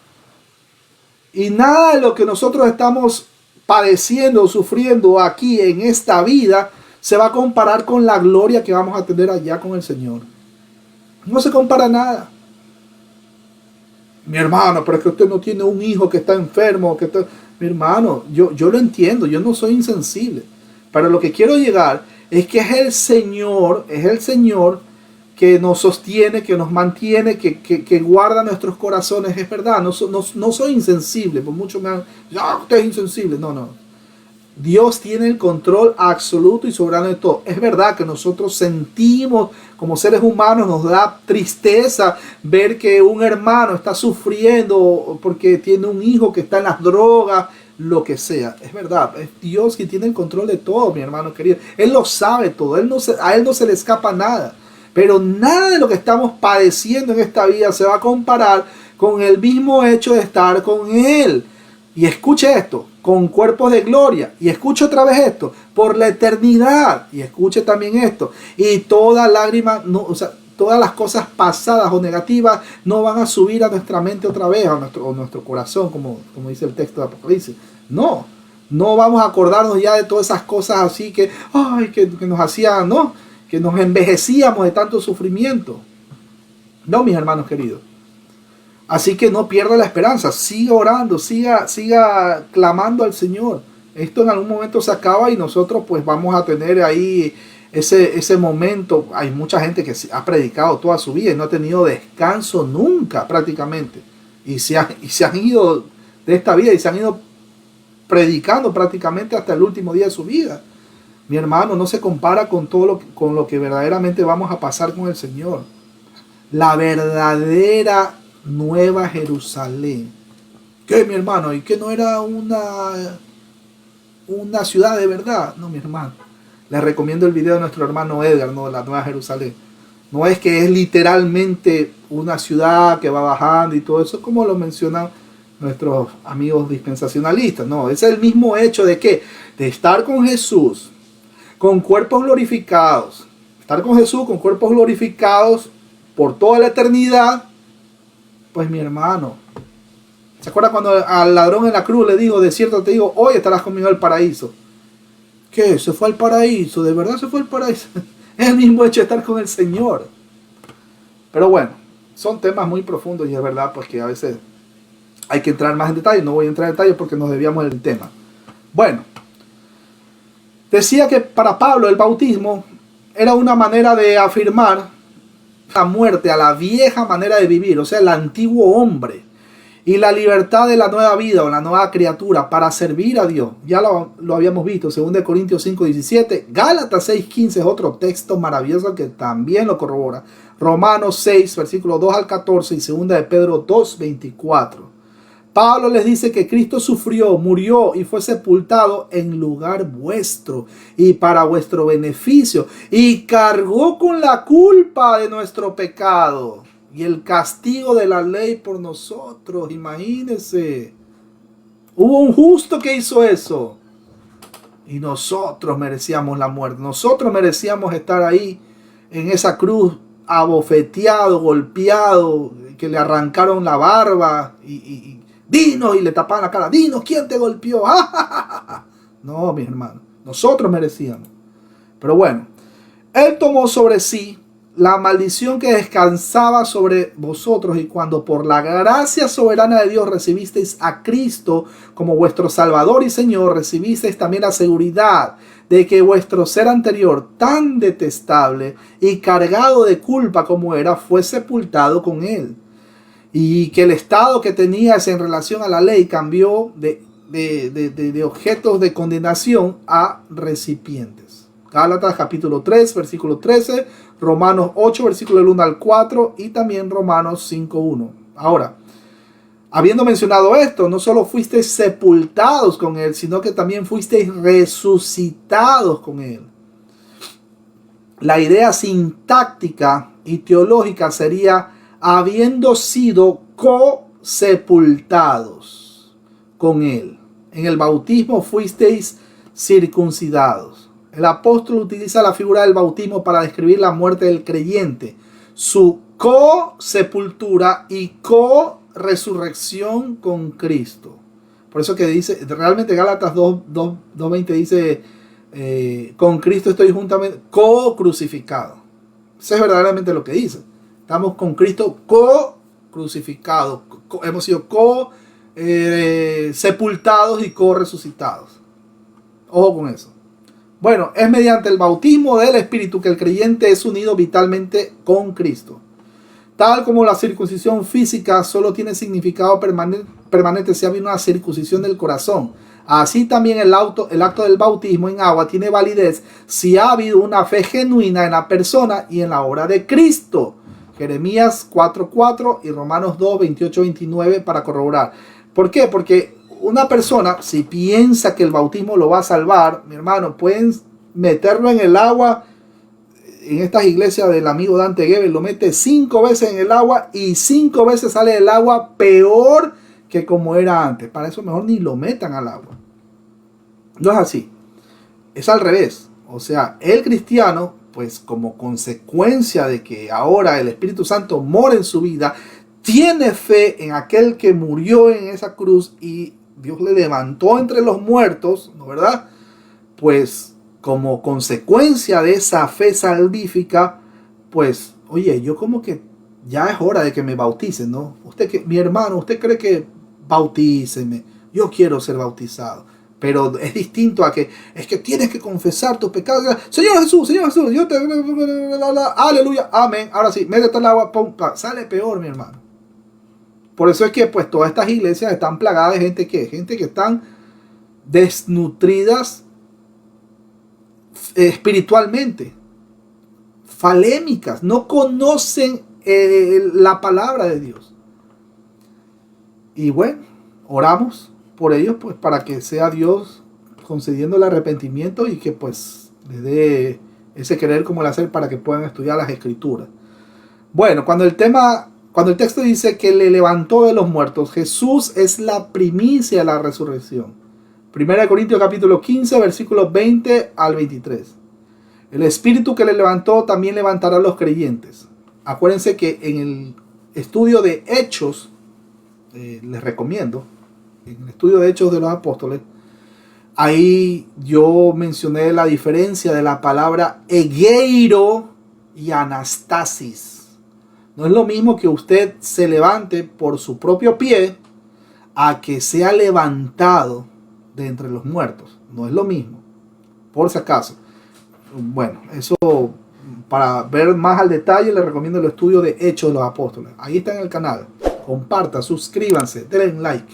Y nada de lo que nosotros estamos padeciendo, sufriendo aquí en esta vida, se va a comparar con la gloria que vamos a tener allá con el Señor. No se compara nada. Mi hermano, pero es que usted no tiene un hijo que está enfermo. Mi hermano, yo lo entiendo, yo no soy insensible. Pero lo que quiero llegar es que es el Señor que nos sostiene, que nos mantiene, que guarda nuestros corazones. Es verdad, no soy insensible. Por mucho me han dicho, usted es insensible. No. Dios tiene el control absoluto y soberano de todo. Es verdad que nosotros sentimos como seres humanos, nos da tristeza ver que un hermano está sufriendo porque tiene un hijo que está en las drogas, lo que sea. Es verdad, es Dios quien tiene el control de todo, mi hermano querido. Él lo sabe todo, a Él no se le escapa nada. Pero nada de lo que estamos padeciendo en esta vida se va a comparar con el mismo hecho de estar con Él. Y escuche esto, con cuerpos de gloria. Y escuche otra vez esto, por la eternidad. Y escuche también esto. Y toda lágrima, todas las cosas pasadas o negativas no van a subir a nuestra mente otra vez, a nuestro corazón, como dice el texto de Apocalipsis. No vamos a acordarnos ya de todas esas cosas así que nos hacían, ¿no? Que nos envejecíamos de tanto sufrimiento. No, mis hermanos queridos. Así que no pierda la esperanza, siga orando, siga clamando al Señor. Esto en algún momento se acaba y nosotros pues vamos a tener ahí ese momento. Hay mucha gente que ha predicado toda su vida y no ha tenido descanso nunca prácticamente. Y se han ido de esta vida y se han ido predicando prácticamente hasta el último día de su vida. Mi hermano, no se compara con con lo que verdaderamente vamos a pasar con el Señor. La verdadera Nueva Jerusalén. ¿Qué, mi hermano? ¿Y que no era una ciudad de verdad? No, mi hermano. Les recomiendo el video de nuestro hermano Edgar, ¿no? La Nueva Jerusalén. No es que es literalmente una ciudad que va bajando y todo eso, como lo mencionan nuestros amigos dispensacionalistas. No, es el mismo hecho de que de estar con Jesús, con cuerpos glorificados, estar con Jesús con cuerpos glorificados por toda la eternidad. Pues mi hermano, ¿se acuerda cuando al ladrón en la cruz le dijo, de cierto te digo, hoy estarás conmigo en el paraíso? ¿Qué? ¿Se fue al paraíso? ¿De verdad se fue al paraíso? Es el mismo hecho de estar con el Señor. Pero bueno, son temas muy profundos y es verdad pues que a veces hay que entrar más en detalle. No voy a entrar en detalle porque nos desviamos del tema. Bueno, decía que para Pablo el bautismo era una manera de afirmar la muerte a la vieja manera de vivir, o sea, el antiguo hombre, y la libertad de la nueva vida o la nueva criatura para servir a Dios. Ya lo habíamos visto, 2 Corintios 5:17, Gálatas 6:15 es otro texto maravilloso que también lo corrobora, Romanos 6, versículos 2 al 14 y 2 de Pedro 2:24. Pablo les dice que Cristo sufrió, murió y fue sepultado en lugar vuestro y para vuestro beneficio y cargó con la culpa de nuestro pecado y el castigo de la ley por nosotros. Imagínense, hubo un justo que hizo eso y nosotros merecíamos la muerte. Nosotros merecíamos estar ahí en esa cruz abofeteado, golpeado, que le arrancaron la barba y dinos, y le tapaban la cara, dinos, ¿quién te golpeó? No, mis hermanos, nosotros merecíamos. Pero bueno, Él tomó sobre sí la maldición que descansaba sobre vosotros, y cuando por la gracia soberana de Dios recibisteis a Cristo como vuestro Salvador y Señor, recibisteis también la seguridad de que vuestro ser anterior, tan detestable y cargado de culpa como era, fue sepultado con Él. Y que el estado que tenías en relación a la ley cambió de objetos de condenación a recipientes. Gálatas capítulo 3, versículo 13, Romanos 8, versículo 1 al 4 y también Romanos 5:1. Ahora, habiendo mencionado esto, no solo fuisteis sepultados con Él, sino que también fuisteis resucitados con Él. La idea sintáctica y teológica sería habiendo sido co-sepultados con Él. En el bautismo fuisteis circuncidados. El apóstol utiliza la figura del bautismo para describir la muerte del creyente, su co-sepultura y co-resurrección con Cristo. Por eso que dice, realmente Gálatas 2:20 dice, con Cristo estoy juntamente co-crucificado. Eso es verdaderamente lo que dice. Estamos con Cristo co-crucificados, hemos sido sepultados y co-resucitados. Ojo con eso. Bueno, es mediante el bautismo del Espíritu que el creyente es unido vitalmente con Cristo. Tal como la circuncisión física solo tiene significado permanente si ha habido una circuncisión del corazón. Así también el acto del bautismo en agua tiene validez si ha habido una fe genuina en la persona y en la obra de Cristo. Jeremías 4:4 y Romanos 2:28-29 para corroborar. ¿Por qué? Porque una persona, si piensa que el bautismo lo va a salvar, mi hermano, pueden meterlo en el agua. En estas iglesias del amigo Dante Gebel lo mete 5 veces en el agua y 5 veces sale del agua peor que como era antes. Para eso mejor ni lo metan al agua. No es así. Es al revés. O sea, el cristiano, pues como consecuencia de que ahora el Espíritu Santo mora en su vida, tiene fe en aquel que murió en esa cruz y Dios le levantó entre los muertos, ¿no verdad? Pues como consecuencia de esa fe salvífica, pues, oye, yo como que ya es hora de que me bauticen, ¿no? Mi hermano, ¿usted cree que bautíceme? Yo quiero ser bautizado. Pero es distinto a que es que tienes que confesar tus pecados. Señor Jesús, yo te... Aleluya, amén. Ahora sí, métete al agua, pum, sale peor, mi hermano. Por eso es que pues todas estas iglesias están plagadas de gente que están desnutridas espiritualmente, falémicas, no conocen la palabra de Dios. Y bueno, oramos por ellos pues para que sea Dios concediendo el arrepentimiento y que pues les dé ese querer como el hacer para que puedan estudiar las escrituras. Bueno, cuando el texto dice que le levantó de los muertos, Jesús es la primicia de la resurrección. 1 Corintios capítulo 15, versículos 20 al 23. El Espíritu que le levantó también levantará a los creyentes. Acuérdense que en el estudio de Hechos, les recomiendo, en el estudio de Hechos de los Apóstoles, ahí yo mencioné la diferencia de la palabra egeiro y anastasis. No es lo mismo que usted se levante por su propio pie a que sea levantado de entre los muertos. No es lo mismo, por si acaso. Bueno, eso para ver más al detalle les recomiendo el estudio de Hechos de los Apóstoles. Ahí está en el canal. Compartan, suscríbanse, denle like.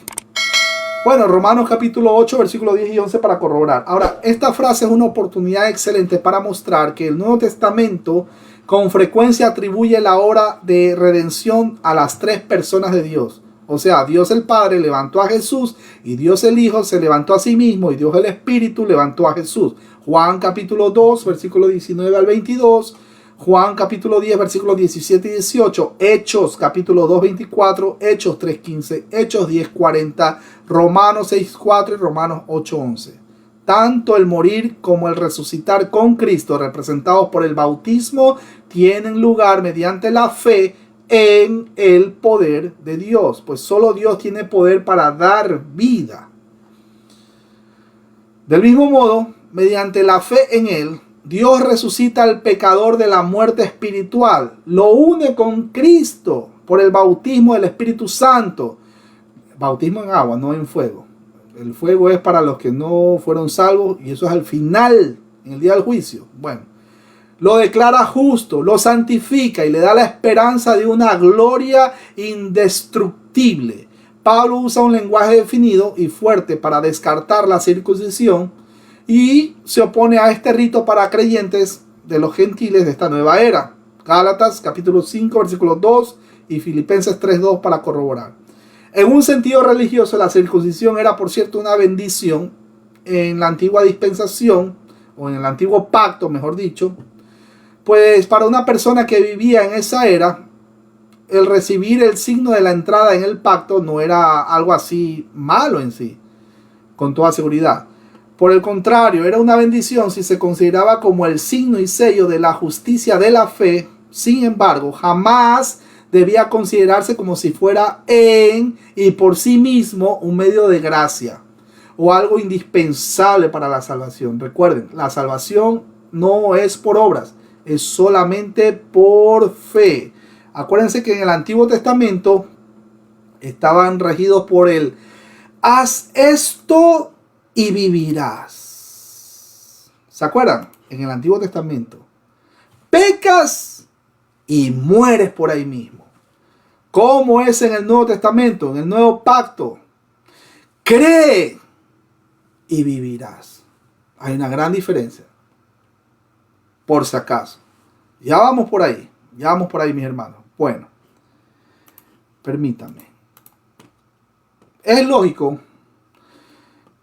Bueno, Romanos capítulo 8, versículos 10 y 11 para corroborar. Ahora, esta frase es una oportunidad excelente para mostrar que el Nuevo Testamento con frecuencia atribuye la obra de redención a las 3 personas de Dios. O sea, Dios el Padre levantó a Jesús y Dios el Hijo se levantó a sí mismo y Dios el Espíritu levantó a Jesús. Juan capítulo 2, versículo 19 al 22. Juan capítulo 10, versículos 17 y 18. Hechos capítulo 2, 24. Hechos 3, 15. Hechos 10, 40. Romanos 6, 4 y Romanos 8, 11. Tanto el morir como el resucitar con Cristo, representados por el bautismo, tienen lugar mediante la fe en el poder de Dios, pues solo Dios tiene poder para dar vida. Del mismo modo, mediante la fe en Él, Dios resucita al pecador de la muerte espiritual, lo une con Cristo por el bautismo del Espíritu Santo. Bautismo en agua, no en fuego. El fuego es para los que no fueron salvos y eso es al final, en el día del juicio. Bueno. Lo declara justo, lo santifica y le da la esperanza de una gloria indestructible. Pablo usa un lenguaje definido y fuerte para descartar la circuncisión y se opone a este rito para creyentes de los gentiles de esta nueva era. Gálatas capítulo 5 versículo 2 y Filipenses 3:2 para corroborar. En un sentido religioso, la circuncisión era por cierto una bendición en la antigua dispensación o en el antiguo pacto, mejor dicho. Pues para una persona que vivía en esa era, el recibir el signo de la entrada en el pacto no era algo así malo en sí, con toda seguridad. Por el contrario, era una bendición si se consideraba como el signo y sello de la justicia de la fe, Sin embargo, jamás debía considerarse como si fuera en y por sí mismo un medio de gracia o algo indispensable para la salvación. Recuerden, la salvación no es por obras, es solamente por fe. Acuérdense que en el Antiguo Testamento estaban regidos por el haz esto y vivirás. ¿Se acuerdan? En el Antiguo Testamento. Pecas y mueres por ahí mismo. ¿Cómo es en el Nuevo Testamento? En el Nuevo Pacto. Cree y vivirás. Hay una gran diferencia. Por si acaso. Ya vamos por ahí. Ya vamos por ahí, mis hermanos. Bueno. Permítanme. Es lógico.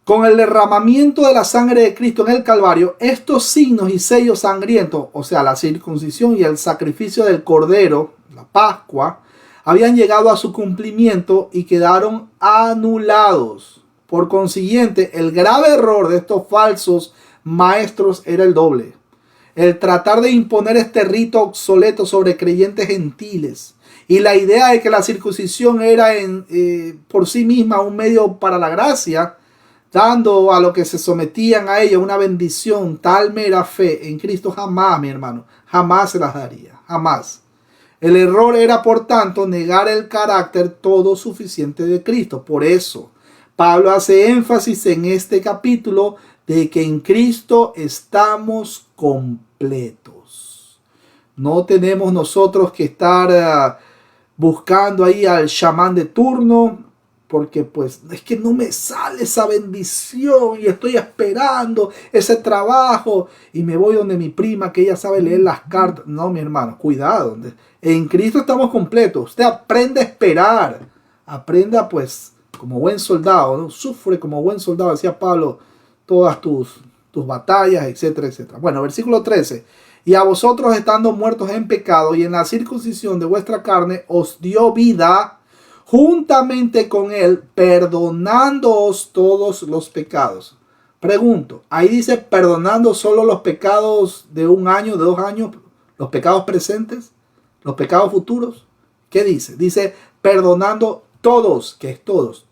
Con el derramamiento de la sangre de Cristo en el Calvario, estos signos y sellos sangrientos, o sea, la circuncisión y el sacrificio del Cordero, la Pascua, habían llegado a su cumplimiento y quedaron anulados. Por consiguiente, el grave error de estos falsos maestros era el doble. El tratar de imponer este rito obsoleto sobre creyentes gentiles y la idea de que la circuncisión era por sí misma un medio para la gracia, dando a lo que se sometían a ella una bendición, tal mera fe en Cristo jamás, mi hermano, jamás se las daría, jamás. El error era, por tanto, negar el carácter todo suficiente de Cristo. Por eso, Pablo hace énfasis en este capítulo de que en Cristo estamos completos. No tenemos nosotros que estar buscando ahí al chamán de turno, porque pues es que no me sale esa bendición y estoy esperando ese trabajo y me voy donde mi prima que ella sabe leer las cartas. No, mi hermano, cuidado. En Cristo estamos completos. Usted aprende a esperar. Aprenda pues como buen soldado, ¿no? Sufre como buen soldado, decía Pablo, todas tus batallas, etcétera, etcétera. Bueno, versículo 13. Y a vosotros estando muertos en pecado y en la circuncisión de vuestra carne os dio vida juntamente con él, perdonándoos todos los pecados. Pregunto, ahí dice perdonando solo los pecados de 1 año, de 2 años, los pecados presentes, los pecados futuros. ¿Qué dice? Dice perdonando todos, que es todos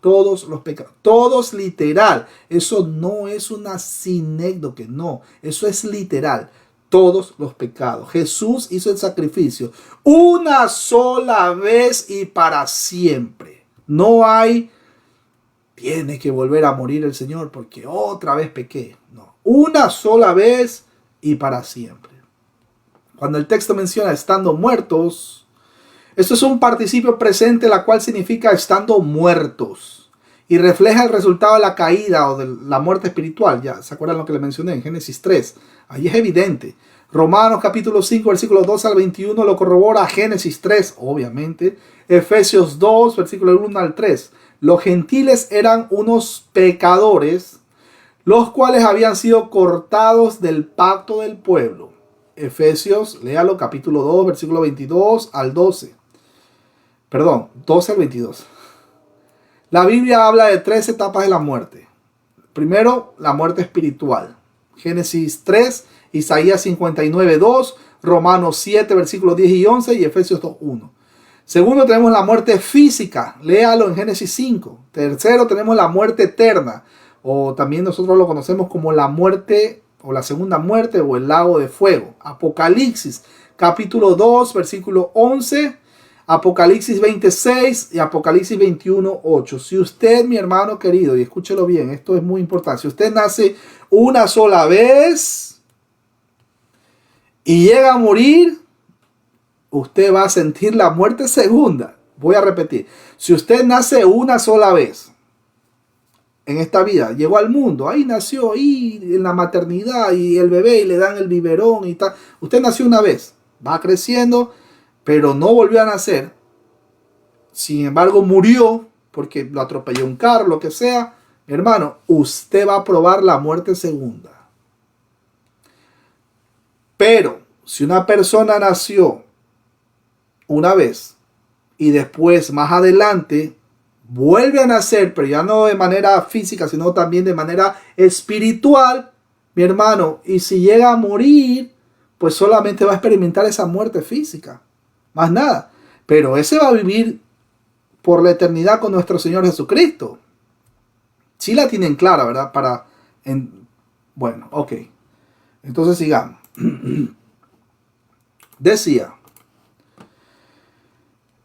los pecados, todos literal. Eso no es una sinécdoque, no, eso es literal. Todos los pecados. Jesús hizo el sacrificio una sola vez y para siempre. No hay, tiene que volver a morir el Señor porque otra vez pequé. No, una sola vez y para siempre. Cuando el texto menciona estando muertos, esto es un participio presente, la cual significa estando muertos. Y refleja el resultado de la caída o de la muerte espiritual. Ya se acuerdan lo que le mencioné en Génesis 3. Ahí es evidente. Romanos capítulo 5, versículos 2 al 21 lo corrobora. Génesis 3, obviamente. Efesios 2, versículo 1 al 3. Los gentiles eran unos pecadores, los cuales habían sido cortados del pacto del pueblo. Efesios, léalo, capítulo 2, versículo 22 al 12. Perdón, 12 al 22. La Biblia habla de 3 etapas de la muerte. Primero, la muerte espiritual. Génesis 3, Isaías 59, 2, Romanos 7, versículos 10 y 11 y Efesios 2, 1. Segundo, tenemos la muerte física. Léalo en Génesis 5. Tercero, tenemos la muerte eterna. O también nosotros lo conocemos como la muerte o la segunda muerte o el lago de fuego. Apocalipsis, capítulo 2, versículo 11. Apocalipsis 26 y Apocalipsis 21, 8. Si usted, mi hermano querido, y escúchelo bien, esto es muy importante. Si usted nace una sola vez y llega a morir, usted va a sentir la muerte segunda. Voy a repetir. Si usted nace una sola vez en esta vida, llegó al mundo, ahí nació, ahí en la maternidad, y el bebé, y le dan el biberón y tal. Usted nació una vez, va creciendo, pero no volvió a nacer. Sin embargo, murió porque lo atropelló un carro, lo que sea. Hermano, usted va a probar la muerte segunda. Pero si una persona nació una vez y después, más adelante, vuelve a nacer, pero ya no de manera física, sino también de manera espiritual, mi hermano, y si llega a morir, pues solamente va a experimentar esa muerte física, más nada. Pero ese va a vivir por la eternidad con nuestro Señor Jesucristo. Sí la tienen clara, ¿verdad? Bueno, ok. Entonces sigamos. Decía,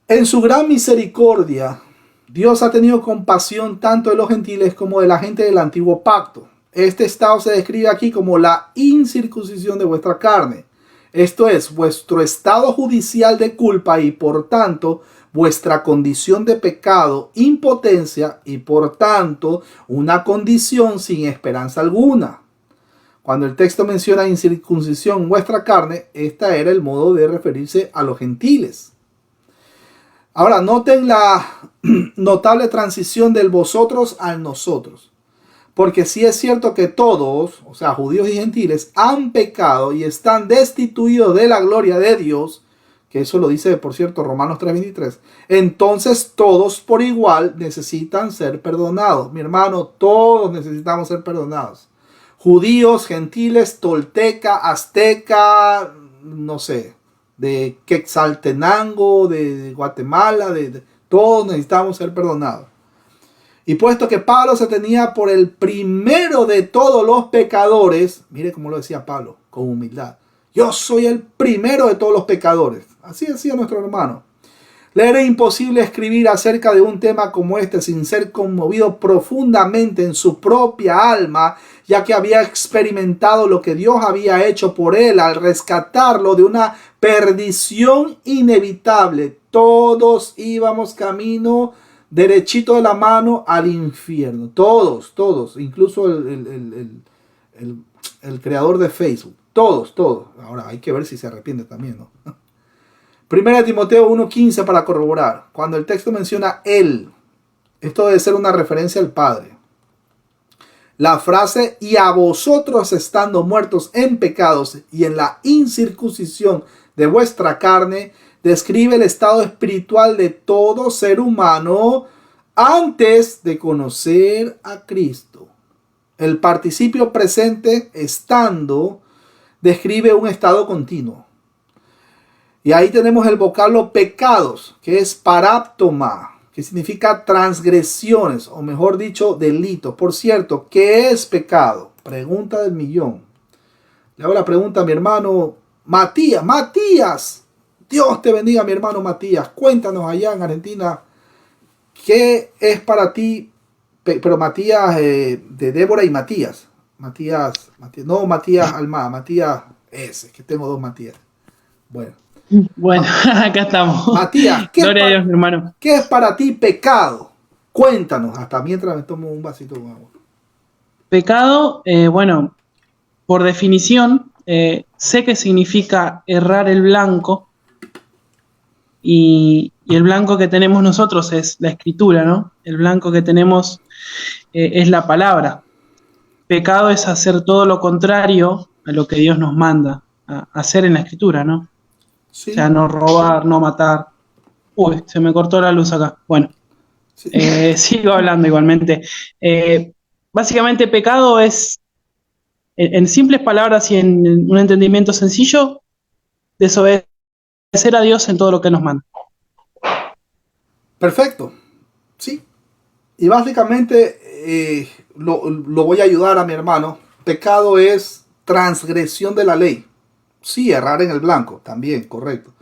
en su gran misericordia, Dios ha tenido compasión tanto de los gentiles como de la gente del antiguo pacto. Este estado se describe aquí como la incircuncisión de vuestra carne. Esto es, vuestro estado judicial de culpa y por tanto vuestra condición de pecado, impotencia y por tanto una condición sin esperanza alguna. Cuando el texto menciona incircuncisión en vuestra carne, esta era el modo de referirse a los gentiles. Ahora, noten la notable transición del vosotros al nosotros. Porque sí es cierto que todos, o sea, judíos y gentiles, han pecado y están destituidos de la gloria de Dios, que eso lo dice, por cierto, Romanos 3:23. Entonces todos por igual necesitan ser perdonados. Mi hermano, todos necesitamos ser perdonados. Judíos, gentiles, tolteca, azteca, no sé, de Quetzaltenango, de Guatemala, todos necesitamos ser perdonados. Y puesto que Pablo se tenía por el primero de todos los pecadores, mire cómo lo decía Pablo, con humildad. Yo soy el primero de todos los pecadores. Así decía nuestro hermano. Le era imposible escribir acerca de un tema como este sin ser conmovido profundamente en su propia alma, ya que había experimentado lo que Dios había hecho por él al rescatarlo de una perdición inevitable. Todos íbamos camino derechito de la mano al infierno. Todos. Incluso el creador de Facebook. Todos. Ahora hay que ver si se arrepiente también, ¿no? Primera de Timoteo 1:15 para corroborar. Cuando el texto menciona él, esto debe ser una referencia al Padre. La frase y a vosotros estando muertos en pecados y en la incircuncisión de vuestra carne, describe el estado espiritual de todo ser humano antes de conocer a Cristo. El participio presente, estando, describe un estado continuo. Y ahí tenemos el vocablo pecados, que es paráptoma, que significa transgresiones, o mejor dicho, delitos. Por cierto, ¿qué es pecado? Pregunta del millón. Le hago la pregunta a mi hermano Matías. Dios te bendiga, mi hermano Matías. Cuéntanos allá en Argentina, ¿qué es para ti? Pero Matías de Débora y Matías. Matías Almada, Matías S, que tengo dos Matías. Bueno, acá estamos. Matías, Gloria a Dios, mi hermano. ¿qué es para ti pecado? Cuéntanos, hasta mientras me tomo un vasito con agua. Pecado, bueno, por definición, sé que significa errar el blanco y el blanco que tenemos nosotros es la escritura, ¿no? El blanco que tenemos es la palabra. Pecado es hacer todo lo contrario a lo que Dios nos manda a hacer en la escritura, ¿no? Sí. O sea, no robar, no matar. Uy, se me cortó la luz acá. Bueno, Sí. sigo hablando igualmente. Básicamente, pecado es, en simples palabras y en un entendimiento sencillo, desobedecer a Dios en todo lo que nos manda. Perfecto. Sí. Y básicamente lo voy a ayudar a mi hermano. Pecado es transgresión de la ley. Sí, errar en el blanco, también, correcto.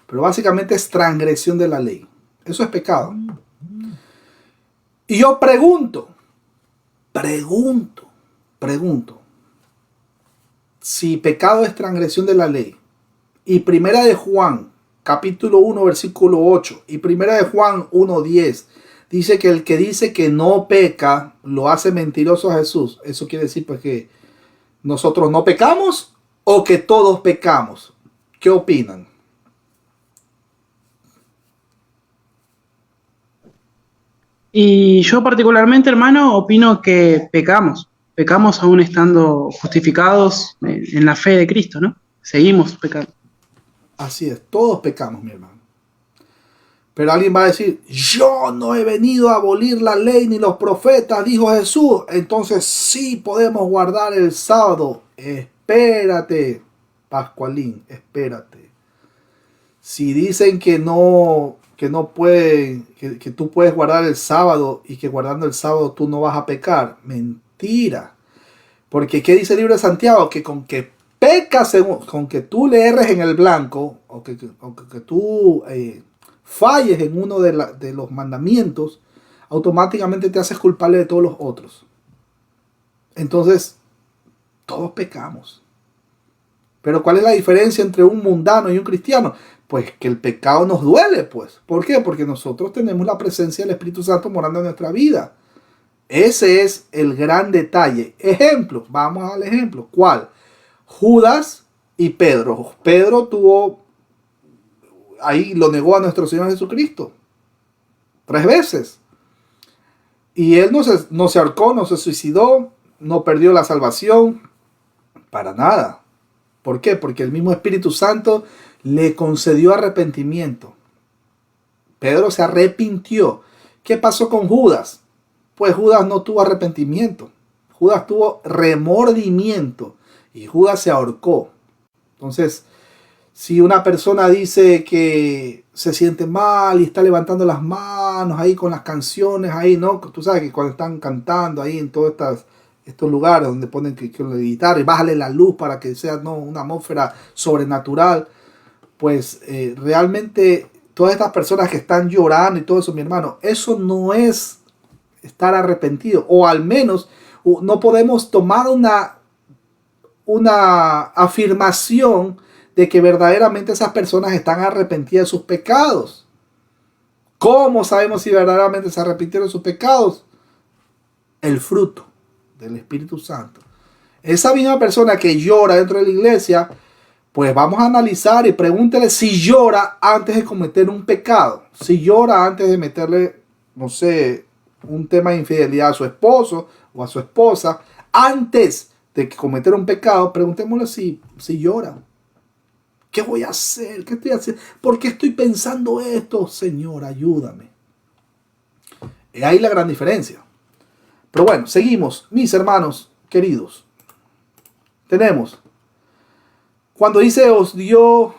Pero básicamente es transgresión de la ley. Eso es pecado. Y yo pregunto. Si pecado es transgresión de la ley. Y Primera de Juan, capítulo 1, versículo 8. Y Primera de Juan 1:10. Dice que el que dice que no peca, lo hace mentiroso a Jesús. Eso quiere decir pues que nosotros no pecamos o que todos pecamos. ¿Qué opinan? Y yo particularmente, hermano, opino que pecamos aún estando justificados en la fe de Cristo, ¿no? Seguimos pecando. Así es, todos pecamos, mi hermano. Pero alguien va a decir, yo no he venido a abolir la ley ni los profetas, dijo Jesús. Entonces sí podemos guardar el sábado. Espérate. Pascualín, espérate. Si dicen que no pueden, que tú puedes guardar el sábado y que guardando el sábado tú no vas a pecar, mentira. Porque ¿qué dice el libro de Santiago? Que con que pecas, con que tú le erres en el blanco, o que tú falles en uno de los mandamientos, automáticamente te haces culpable de todos los otros. Entonces, todos pecamos. Pero ¿cuál es la diferencia entre un mundano y un cristiano? Pues que el pecado nos duele, pues. ¿Por qué? Porque nosotros tenemos la presencia del Espíritu Santo morando en nuestra vida. Ese es el gran detalle. Ejemplo, vamos al ejemplo. ¿Cuál? Judas y Pedro. Pedro ahí lo negó a nuestro Señor Jesucristo 3 veces. Y él no se ahorcó, no se suicidó, no perdió la salvación, para nada. ¿Por qué? Porque el mismo Espíritu Santo le concedió arrepentimiento. Pedro se arrepintió. ¿Qué pasó con Judas? Pues Judas no tuvo arrepentimiento. Judas tuvo remordimiento y Judas se ahorcó. Entonces, si una persona dice que se siente mal y está levantando las manos ahí con las canciones ahí, ¿no? Tú sabes que cuando están cantando ahí en todos estos lugares donde ponen que la guitarra y bájale la luz para que sea, ¿no?, una atmósfera sobrenatural, pues realmente todas estas personas que están llorando y todo eso, mi hermano, eso no es estar arrepentido, o al menos no podemos tomar una afirmación de que verdaderamente esas personas están arrepentidas de sus pecados. ¿Cómo sabemos si verdaderamente se arrepintieron de sus pecados? El fruto del Espíritu Santo. Esa misma persona que llora dentro de la iglesia, pues vamos a analizar y pregúntele si llora antes de cometer un pecado, si llora antes de meterle, no sé, un tema de infidelidad a su esposo o a su esposa, antes de cometer un pecado, preguntémosle si llora. ¿Qué voy a hacer? ¿Qué estoy haciendo? ¿Por qué estoy pensando esto? Señor, ayúdame. Y ahí la gran diferencia. Pero bueno, seguimos, mis hermanos queridos. Tenemos, cuando dice os dio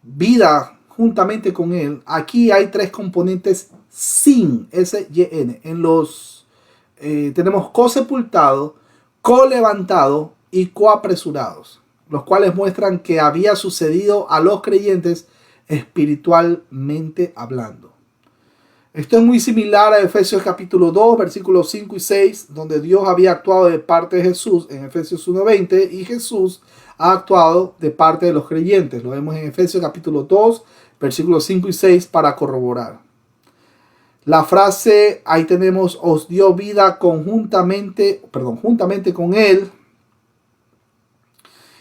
vida juntamente con él, aquí hay 3 componentes sin, S-Y-N. Tenemos co-sepultado, co-levantado y co-apresurados, los cuales muestran que había sucedido a los creyentes espiritualmente hablando. Esto es muy similar a Efesios capítulo 2, versículos 5 y 6, donde Dios había actuado de parte de Jesús en Efesios 1:20 y Jesús ha actuado de parte de los creyentes. Lo vemos en Efesios capítulo 2, versículos 5 y 6 para corroborar. La frase, ahí tenemos, os dio vida juntamente con él.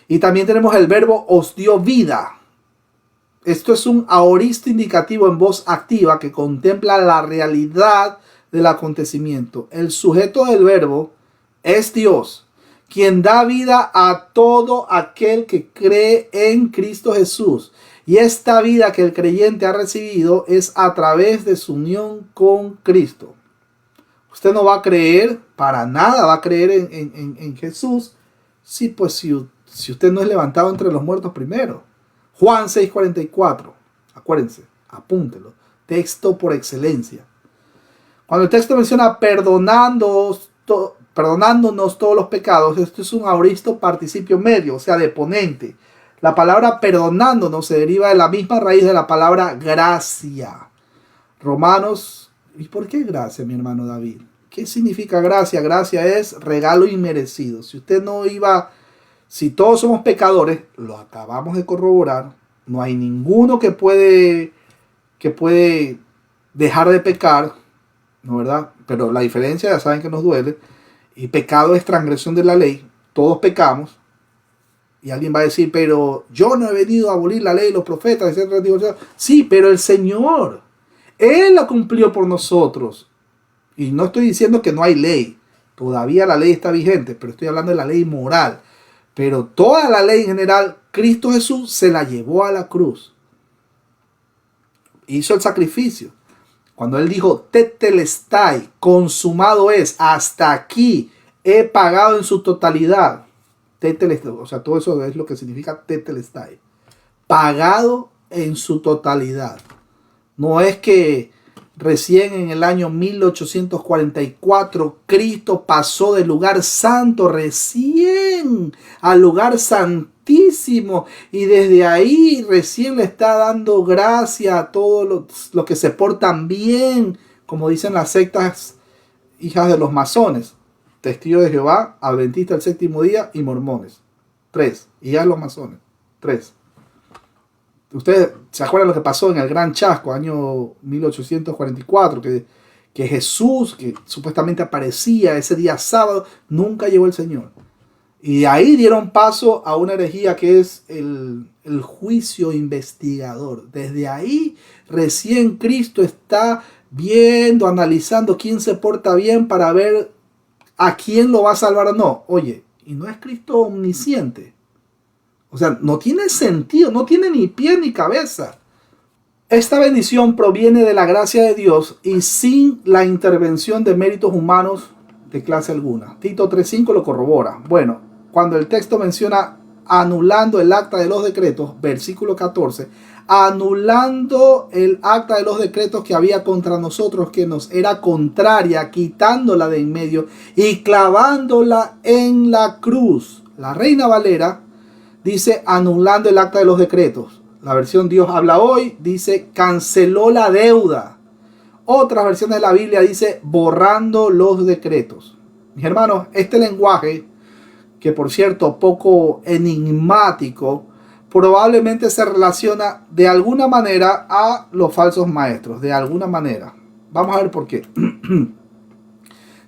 Y también tenemos el verbo os dio vida. Esto es un aoristo indicativo en voz activa que contempla la realidad del acontecimiento. El sujeto del verbo es Dios, quien da vida a todo aquel que cree en Cristo Jesús. Y esta vida que el creyente ha recibido es a través de su unión con Cristo. Usted no va a creer, para nada va a creer en Jesús, si usted no es levantado entre los muertos primero. Juan 6:44, acuérdense, apúntelo, texto por excelencia. Cuando el texto menciona perdonándonos todos los pecados, esto es un aoristo participio medio, o sea, de ponente. La palabra perdonándonos se deriva de la misma raíz de la palabra gracia. Romanos, ¿y por qué gracia, mi hermano David? ¿Qué significa gracia? Gracia es regalo inmerecido. Si todos somos pecadores, lo acabamos de corroborar, no hay ninguno que puede dejar de pecar, ¿no, verdad? Pero la diferencia, ya saben que nos duele, y pecado es transgresión de la ley, todos pecamos, y alguien va a decir, pero yo no he venido a abolir la ley, los profetas, etcétera. Sí, pero el Señor, Él la cumplió por nosotros, y no estoy diciendo que no hay ley, todavía la ley está vigente, pero estoy hablando de la ley moral. Pero toda la ley en general, Cristo Jesús se la llevó a la cruz. Hizo el sacrificio. Cuando Él dijo, tetelestai, consumado es, hasta aquí he pagado en su totalidad. Tetelestai, o sea, todo eso es lo que significa tetelestai. Pagado en su totalidad. No es que recién en el año 1844 Cristo pasó del lugar santo recién al lugar santísimo y desde ahí recién le está dando gracia a todos los que se portan bien, como dicen las sectas hijas de los masones: Testigos de Jehová, Adventista del Séptimo Día y Mormones. 3. Y ya los masones. 3. Ustedes se acuerdan lo que pasó en el Gran Chasco, año 1844, que Jesús, que supuestamente aparecía ese día sábado, nunca llegó el Señor. Y de ahí dieron paso a una herejía que es el juicio investigador. Desde ahí recién Cristo está viendo, analizando quién se porta bien para ver a quién lo va a salvar o no. Oye, y no es Cristo omnisciente. O sea, no tiene sentido, no tiene ni pie ni cabeza. Esta bendición proviene de la gracia de Dios y sin la intervención de méritos humanos de clase alguna. Tito 3:5 lo corrobora. Bueno, cuando el texto menciona anulando el acta de los decretos, versículo 14, anulando el acta de los decretos que había contra nosotros, que nos era contraria, quitándola de en medio y clavándola en la cruz. La Reina Valera dice anulando el acta de los decretos. La versión Dios habla hoy dice canceló la deuda. Otras versiones de la Biblia dice borrando los decretos. Mis hermanos, este lenguaje, que por cierto poco enigmático, probablemente se relaciona de alguna manera a los falsos maestros. De alguna manera. Vamos a ver por qué.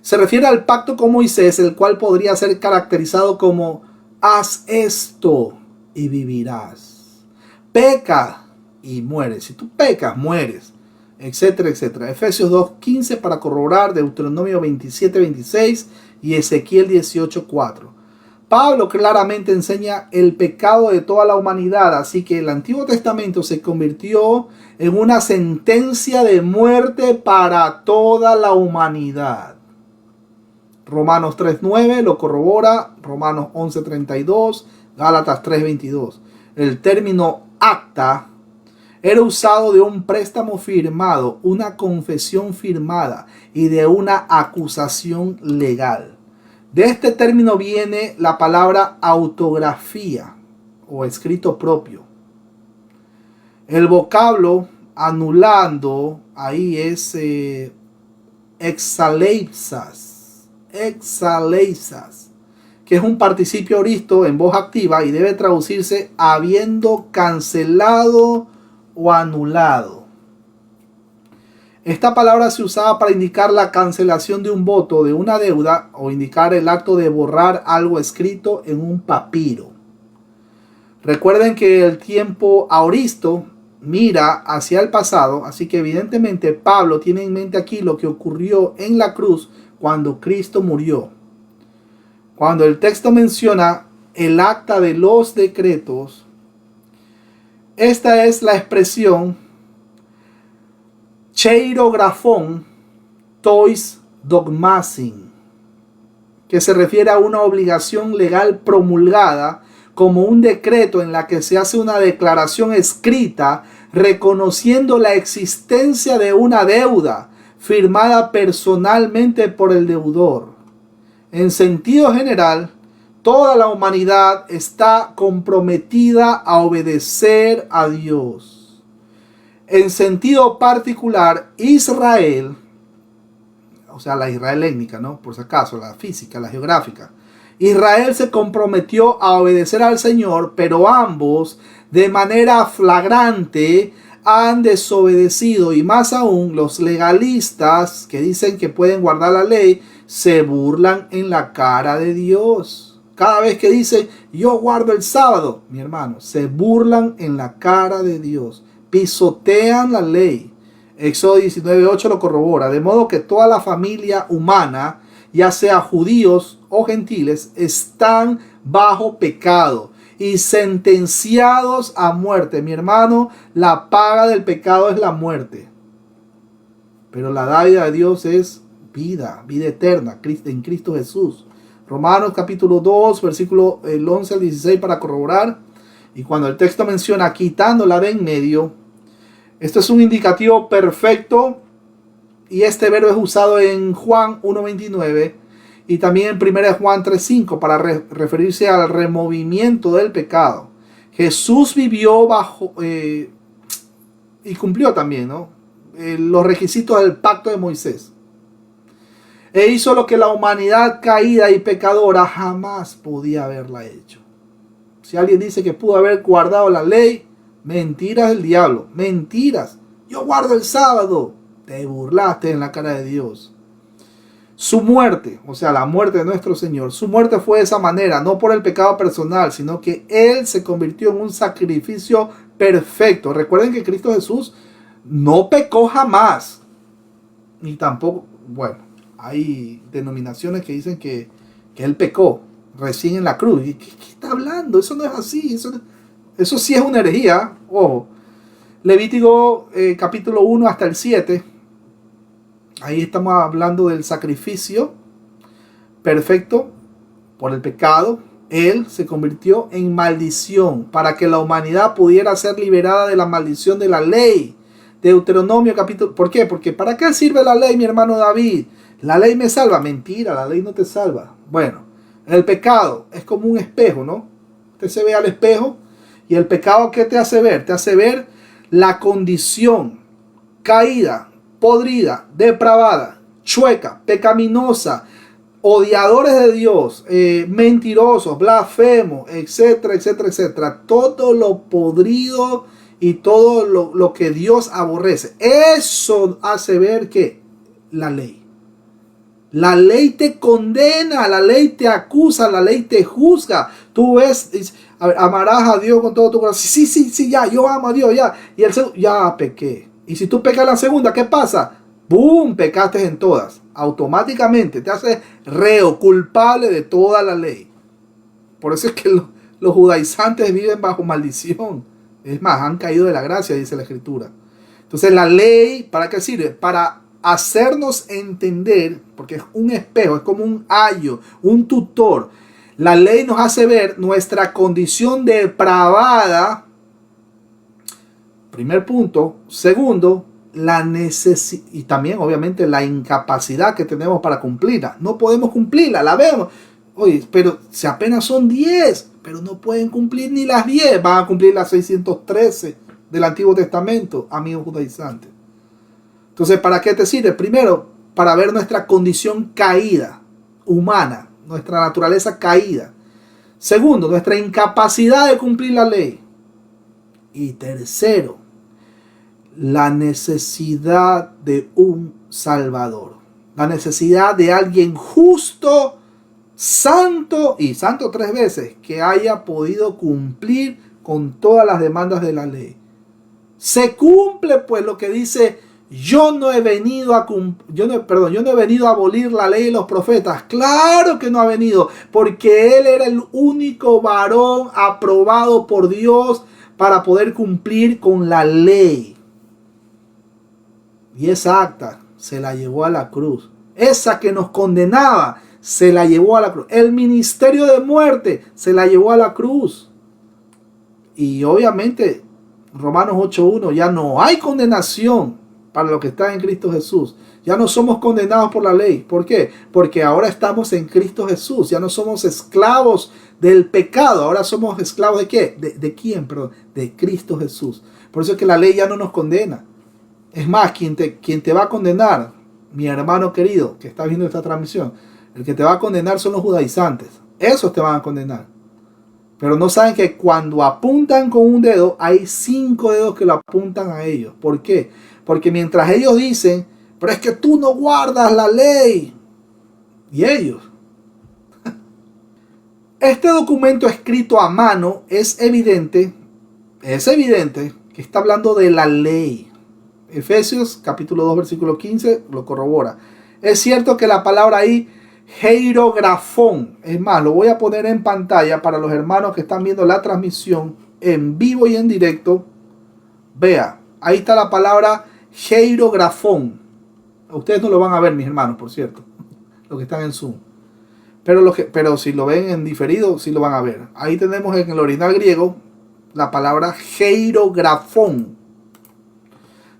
Se refiere al pacto con Moisés, el cual podría ser caracterizado como: haz esto y vivirás. Peca y mueres. Si tú pecas, mueres. Etcétera, etcétera. Efesios 2:15 para corroborar, Deuteronomio 27:26 y Ezequiel 18:4. Pablo claramente enseña el pecado de toda la humanidad, así que el Antiguo Testamento se convirtió en una sentencia de muerte para toda la humanidad. Romanos 3:9 lo corrobora, Romanos 11:32, Gálatas 3:22. El término acta era usado de un préstamo firmado, una confesión firmada y de una acusación legal. De este término viene la palabra autografía o escrito propio. El vocablo anulando ahí es exaleipsas, que es un participio aoristo en voz activa y debe traducirse habiendo cancelado o anulado. Esta palabra se usaba para indicar la cancelación de un voto, de una deuda, o indicar el acto de borrar algo escrito en un papiro. Recuerden que el tiempo aoristo mira hacia el pasado, así que evidentemente Pablo tiene en mente aquí lo que ocurrió en la cruz cuando Cristo murió. Cuando el texto menciona el acta de los decretos, esta es la expresión cheirografón tois dogmasin, que se refiere a una obligación legal promulgada como un decreto en la que se hace una declaración escrita reconociendo la existencia de una deuda firmada personalmente por el deudor. En sentido general, toda la humanidad está comprometida a obedecer a Dios. En sentido particular, Israel, o sea, la Israel étnica, ¿no? Por si acaso, la física, la geográfica. Israel se comprometió a obedecer al Señor, pero ambos, de manera flagrante, han desobedecido. Y más aún, los legalistas que dicen que pueden guardar la ley, se burlan en la cara de Dios. Cada vez que dicen, yo guardo el sábado, mi hermano, se burlan en la cara de Dios. Pisotean la ley. Éxodo 19:8 lo corrobora. De modo que toda la familia humana, ya sea judíos o gentiles, están bajo pecado y sentenciados a muerte. Mi hermano, la paga del pecado es la muerte. Pero la dádiva de Dios es vida, vida eterna en Cristo Jesús. Romanos capítulo 2, versículo el 11 al 16 para corroborar. Y cuando el texto menciona quitándola de en medio, esto es un indicativo perfecto. Y este verbo es usado en Juan 1.29 y también en 1 Juan 3.5 para referirse al removimiento del pecado. Jesús vivió bajo y cumplió también, ¿no? Los requisitos del pacto de Moisés. E hizo lo que la humanidad caída y pecadora jamás podía haberla hecho. Si alguien dice que pudo haber guardado la ley, mentiras del diablo, mentiras. Yo guardo el sábado. Te burlaste en la cara de Dios. Su muerte, o sea, la muerte de nuestro Señor, su muerte fue de esa manera, no por el pecado personal, sino que Él se convirtió en un sacrificio perfecto. Recuerden que Cristo Jesús no pecó jamás, ni tampoco, bueno, hay denominaciones que dicen que Él pecó recién en la cruz. ¿Qué está hablando? Eso no es así, eso sí es una herejía. Ojo, Levítico capítulo 1 hasta el 7. Ahí estamos hablando del sacrificio perfecto por el pecado. Él se convirtió en maldición para que la humanidad pudiera ser liberada de la maldición de la ley. Deuteronomio capítulo... ¿Por qué? Porque ¿para qué sirve la ley, mi hermano David? La ley me salva. Mentira, la ley no te salva. Bueno, el pecado es como un espejo, ¿no? Usted se ve al espejo y el pecado, ¿qué te hace ver? Te hace ver la condición caída, podrida, depravada, chueca, pecaminosa, odiadores de Dios, mentirosos, blasfemos, etcétera, etcétera, etcétera. Todo lo podrido y todo lo que Dios aborrece. Eso hace ver que la ley. La ley te condena, la ley te acusa, la ley te juzga. Tú ves, a ver, amarás a Dios con todo tu corazón. Sí, ya, yo amo a Dios, ya. Y el segundo, ya pequé. Y si tú pecas la segunda, ¿qué pasa? ¡Boom! Pecaste en todas. Automáticamente te haces reo, culpable de toda la ley. Por eso es que los judaizantes viven bajo maldición. Es más, han caído de la gracia, dice la Escritura. Entonces la ley, ¿para qué sirve? Para hacernos entender, porque es un espejo, es como un ayo, un tutor. La ley nos hace ver nuestra condición depravada. Primer punto. Segundo, la necesidad y también obviamente la incapacidad que tenemos para cumplirla. No podemos cumplirla, la vemos. Oye, pero si apenas son 10, pero no pueden cumplir ni las 10, van a cumplir las 613 del Antiguo Testamento, amigos judaizantes. Entonces, ¿para qué te sirve? Primero, para ver nuestra condición caída, humana, nuestra naturaleza caída. Segundo, nuestra incapacidad de cumplir la ley. Y tercero, la necesidad de un Salvador. La necesidad de alguien justo, santo, y santo 3 veces, que haya podido cumplir con todas las demandas de la ley. Se cumple pues lo que dice: yo no he venido a abolir la ley y los profetas. Claro que no ha venido, porque él era el único varón aprobado por Dios para poder cumplir con la ley. Y esa acta se la llevó a la cruz. Esa que nos condenaba se la llevó a la cruz. El ministerio de muerte se la llevó a la cruz. Y obviamente Romanos 8:1, ya no hay condenación para los que están en Cristo Jesús. Ya no somos condenados por la ley. ¿Por qué? Porque ahora estamos en Cristo Jesús. Ya no somos esclavos del pecado. Ahora somos esclavos ¿de qué? ¿De quién? Perdón. De Cristo Jesús. Por eso es que la ley ya no nos condena. Es más, quien te va a condenar, mi hermano querido que está viendo esta transmisión, el que te va a condenar son los judaizantes. Esos te van a condenar. Pero no saben que cuando apuntan con un dedo, hay 5 dedos que lo apuntan a ellos. ¿Por qué? Porque mientras ellos dicen, pero es que tú no guardas la ley. Y ellos. Este documento escrito a mano es evidente que está hablando de la ley. Efesios capítulo 2 versículo 15 lo corrobora. Es cierto que la palabra ahí, heirografón, es más, lo voy a poner en pantalla para los hermanos que están viendo la transmisión en vivo y en directo. Vea, ahí está la palabra heirografón. Ustedes no lo van a ver, mis hermanos, por cierto, los que están en Zoom. Pero si lo ven en diferido, sí lo van a ver. Ahí tenemos en el original griego la palabra heirografón.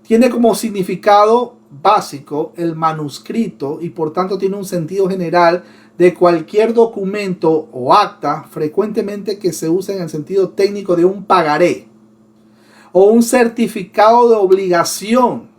Tiene como significado básico el manuscrito y por tanto tiene un sentido general de cualquier documento o acta, frecuentemente que se usa en el sentido técnico de un pagaré o un certificado de obligación.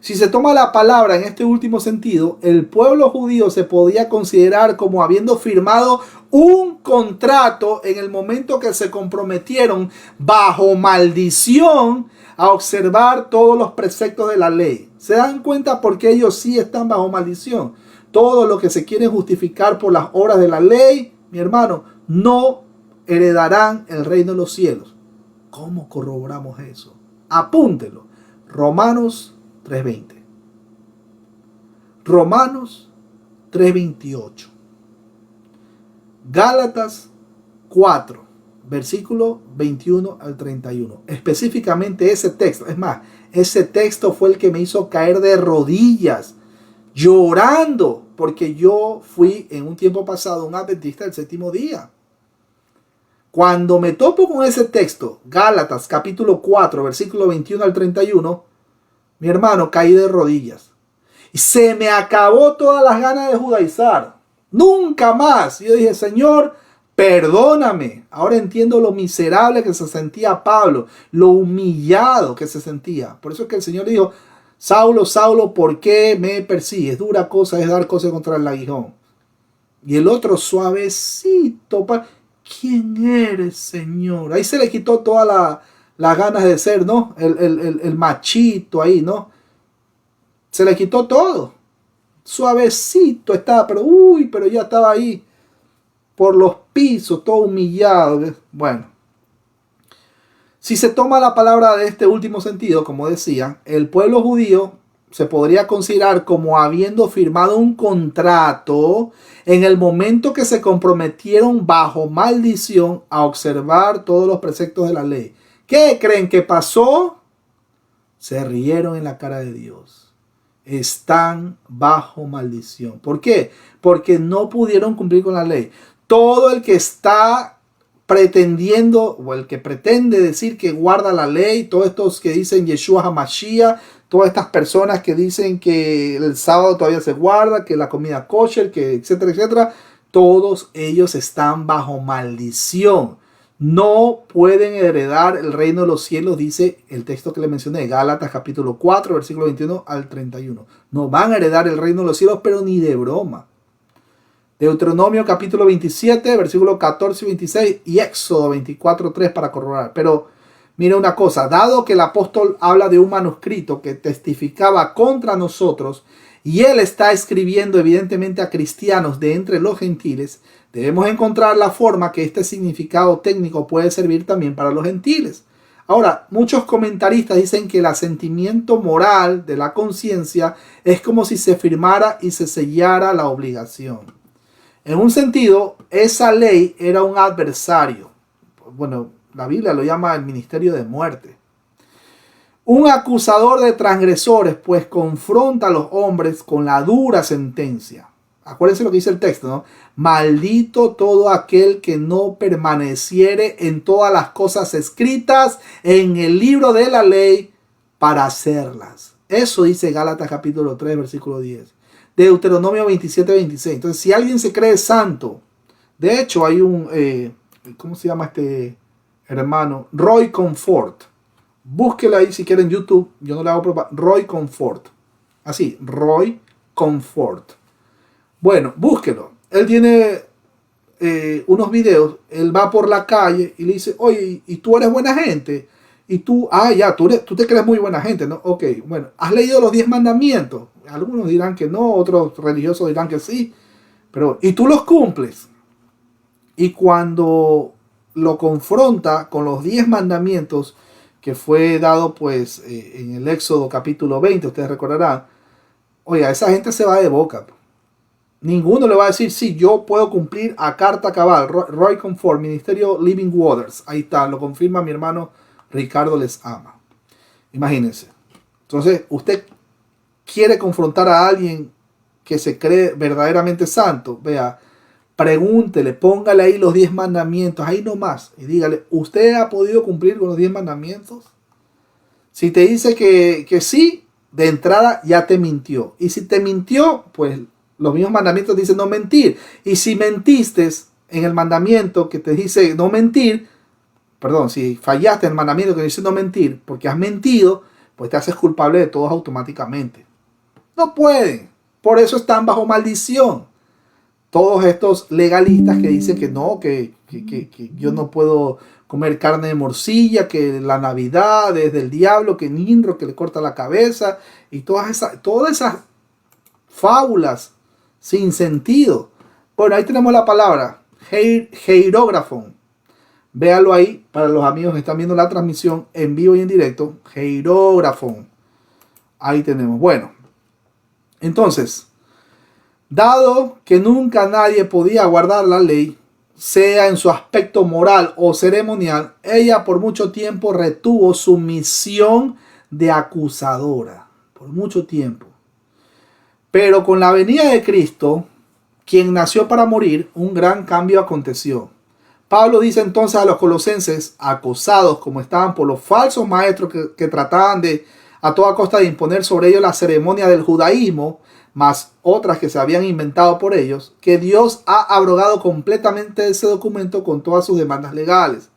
Si se toma la palabra en este último sentido, el pueblo judío se podía considerar como habiendo firmado un contrato en el momento que se comprometieron bajo maldición a observar todos los preceptos de la ley. ¿Se dan cuenta por qué ellos sí están bajo maldición? Todo lo que se quiere justificar por las obras de la ley, mi hermano, no heredarán el reino de los cielos. ¿Cómo corroboramos eso? Apúntelo. Romanos 3:20. Romanos 3:28. Gálatas 4, versículo 21 al 31. Específicamente ese texto. Es más, ese texto fue el que me hizo caer de rodillas, llorando, porque yo fui en un tiempo pasado un adventista del séptimo día. Cuando me topo con ese texto, Gálatas capítulo 4, versículo 21 al 31, mi hermano, caí de rodillas. Y se me acabó todas las ganas de judaizar. Nunca más. Yo dije, Señor, perdóname. Ahora entiendo lo miserable que se sentía Pablo, lo humillado que se sentía. Por eso es que el Señor dijo, Saulo, Saulo, ¿por qué me persigues? Dura cosa es dar cosas contra el aguijón. Y el otro suavecito. ¿Quién eres, Señor? Ahí se le quitó todas las ganas de ser, ¿no? El machito ahí, ¿no? Se le quitó todo. Suavecito estaba, pero ya estaba ahí por los pisos, todo humillado. Bueno, si se toma la palabra de este último sentido, como decía, el pueblo judío se podría considerar como habiendo firmado un contrato en el momento que se comprometieron bajo maldición a observar todos los preceptos de la ley. ¿Qué creen que pasó? Se rieron en la cara de Dios. Están bajo maldición. ¿Por qué? Porque no pudieron cumplir con la ley. Todo el que está pretendiendo, o el que pretende decir que guarda la ley, todos estos que dicen Yeshua HaMashiach, todas estas personas que dicen que el sábado todavía se guarda, que la comida kosher, que etcétera, etcétera, todos ellos están bajo maldición. No pueden heredar el reino de los cielos, dice el texto que le mencioné, Gálatas capítulo 4, versículo 21 al 31. No van a heredar el reino de los cielos, pero ni de broma. Deuteronomio capítulo 27, versículo 14 y 26 y Éxodo 24, 3 para corroborar. Pero mira una cosa, dado que el apóstol habla de un manuscrito que testificaba contra nosotros y él está escribiendo evidentemente a cristianos de entre los gentiles, debemos encontrar la forma que este significado técnico puede servir también para los gentiles. Ahora, muchos comentaristas dicen que el asentimiento moral de la conciencia es como si se firmara y se sellara la obligación. En un sentido, esa ley era un adversario. Bueno, la Biblia lo llama el ministerio de muerte. Un acusador de transgresores, pues confronta a los hombres con la dura sentencia. Acuérdense lo que dice el texto, ¿no? Maldito todo aquel que no permaneciere en todas las cosas escritas en el libro de la ley para hacerlas. Eso dice Gálatas capítulo 3, versículo 10. Deuteronomio 27, 26. Entonces, si alguien se cree santo, de hecho hay un, ¿cómo se llama este hermano? Roy Comfort. Búsquelo ahí si quieren en YouTube. Yo no le hago propaganda. Roy Comfort. Así, Roy Comfort. Bueno, búsquelo. Él tiene unos videos. Él va por la calle y le dice, oye, ¿y tú eres buena gente? Y tú, tú te crees muy buena gente, ¿no? Ok, bueno, ¿has leído los 10 mandamientos? Algunos dirán que no, otros religiosos dirán que sí. Pero, ¿y tú los cumples? Y cuando lo confronta con los 10 mandamientos que fue dado pues en el Éxodo capítulo 20, ustedes recordarán, oiga, esa gente se va de boca. Ninguno le va a decir, sí, yo puedo cumplir a carta cabal. Roy Comfort, Ministerio Living Waters. Ahí está, lo confirma mi hermano Ricardo Les Ama. Imagínense. Entonces, usted quiere confrontar a alguien que se cree verdaderamente santo, vea, pregúntele, póngale ahí los 10 mandamientos, ahí nomás, y dígale, ¿usted ha podido cumplir con los 10 mandamientos? Si te dice que sí, de entrada ya te mintió. Y si te mintió, pues los mismos mandamientos dicen no mentir. Y si mentiste en el mandamiento que te dice no mentir, perdón, si fallaste en el mandamiento que dice no mentir, porque has mentido, pues te haces culpable de todos automáticamente. No pueden. Por eso están bajo maldición. Todos estos legalistas que dicen que no, que yo no puedo comer carne de morcilla, que la Navidad es del diablo, que Ninro, que le corta la cabeza, y todas esas fábulas sin sentido. Bueno, ahí tenemos la palabra, heirógrafo. Véalo ahí, para los amigos que están viendo la transmisión en vivo y en directo, heirógrafo. Ahí tenemos. Bueno, entonces, dado que nunca nadie podía guardar la ley, sea en su aspecto moral o ceremonial, ella por mucho tiempo retuvo su misión de acusadora. Por mucho tiempo. Pero con la venida de Cristo, quien nació para morir, un gran cambio aconteció. Pablo dice entonces a los colosenses, acosados como estaban por los falsos maestros que trataban de a toda costa de imponer sobre ellos la ceremonia del judaísmo, más otras que se habían inventado por ellos, que Dios ha abrogado completamente ese documento con todas sus demandas legales.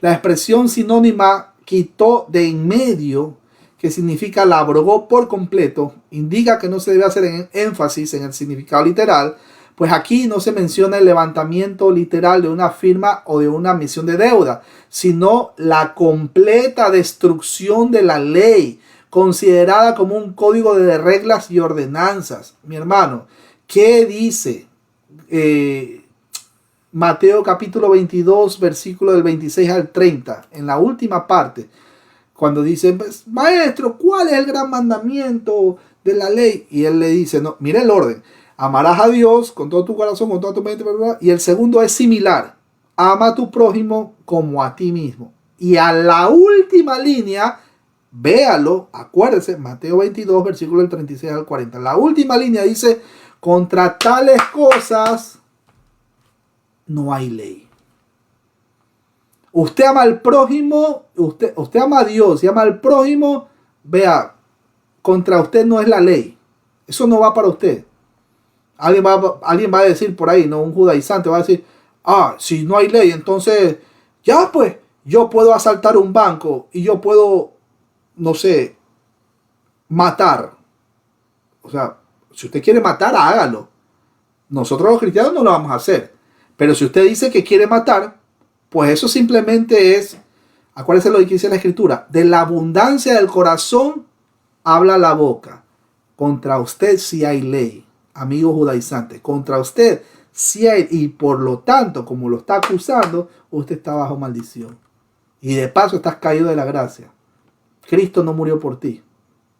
La expresión sinónima quitó de en medio, que significa la abrogó por completo, indica que no se debe hacer énfasis en el significado literal, pues aquí no se menciona el levantamiento literal de una firma o de una misión de deuda, sino la completa destrucción de la ley, considerada como un código de reglas y ordenanzas. Mi hermano, ¿qué dice Mateo capítulo 22, versículo del 26 al 30? En la última parte, cuando dice, maestro, ¿cuál es el gran mandamiento de la ley? Y él le dice, no, mira el orden. Amarás a Dios con todo tu corazón, con toda tu mente, ¿verdad? Y el segundo es similar. Ama a tu prójimo como a ti mismo. Y a la última línea, véalo, acuérdese, Mateo 22, versículo del 36 al 40. La última línea dice, contra tales cosas no hay ley. Usted ama al prójimo, usted ama a Dios y ama al prójimo, vea, contra usted no es la ley. Eso no va para usted. Alguien va a decir por ahí, no, un judaizante va a decir, si no hay ley, entonces, ya pues, yo puedo asaltar un banco y yo puedo, no sé, matar. O sea, si usted quiere matar, hágalo. Nosotros los cristianos no lo vamos a hacer. Pero si usted dice que quiere matar, pues eso simplemente es, acuérdese lo que dice la Escritura, de la abundancia del corazón habla la boca. Contra usted sí hay ley, amigo judaizante. Contra usted sí hay, y por lo tanto, como lo está acusando, usted está bajo maldición. Y de paso estás caído de la gracia. Cristo no murió por ti.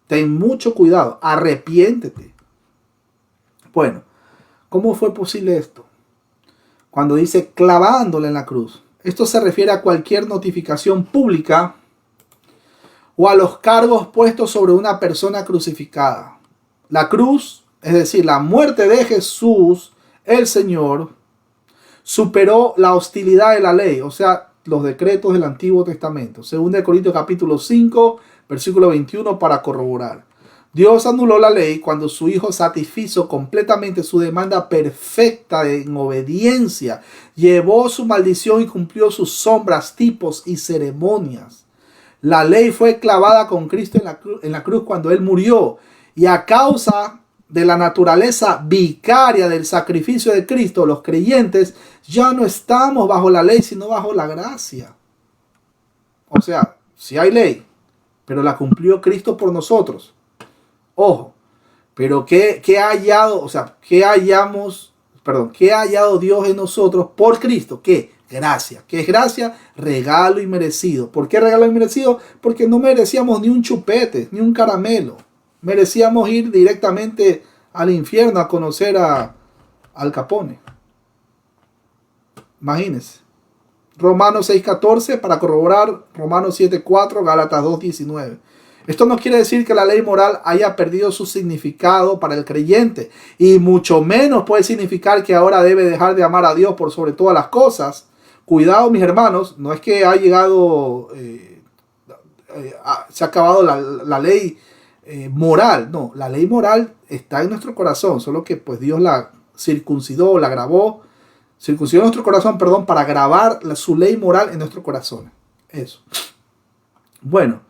Ten mucho cuidado, arrepiéntete. Bueno, ¿cómo fue posible esto? Cuando dice clavándole en la cruz. Esto se refiere a cualquier notificación pública o a los cargos puestos sobre una persona crucificada. La cruz, es decir, la muerte de Jesús, el Señor, superó la hostilidad de la ley, o sea, los decretos del Antiguo Testamento. 2 Corintios capítulo 5, versículo 21 para corroborar. Dios anuló la ley cuando su Hijo satisfizo completamente su demanda perfecta en obediencia, llevó su maldición y cumplió sus sombras, tipos y ceremonias. La ley fue clavada con Cristo en la cruz cuando Él murió, y a causa de la naturaleza vicaria del sacrificio de Cristo, los creyentes ya no estamos bajo la ley, sino bajo la gracia. O sea, sí hay ley, pero la cumplió Cristo por nosotros. Ojo, pero ¿qué ha hallado Dios en nosotros por Cristo? ¿Qué? Gracia. ¿Qué es gracia? Regalo inmerecido. ¿Por qué regalo inmerecido? Porque no merecíamos ni un chupete, ni un caramelo. Merecíamos ir directamente al infierno a conocer a Al Capone. Imagínense. Romanos 6:14 para corroborar, Romanos 7:4, Gálatas 2:19. Esto no quiere decir que la ley moral haya perdido su significado para el creyente, y mucho menos puede significar que ahora debe dejar de amar a Dios por sobre todas las cosas. Cuidado, mis hermanos, no es que ha llegado, se ha acabado la ley moral. No, la ley moral está en nuestro corazón, solo que pues Dios la circuncidó, la grabó, circuncidó nuestro corazón, perdón, para grabar su ley moral en nuestro corazón. Eso. Bueno,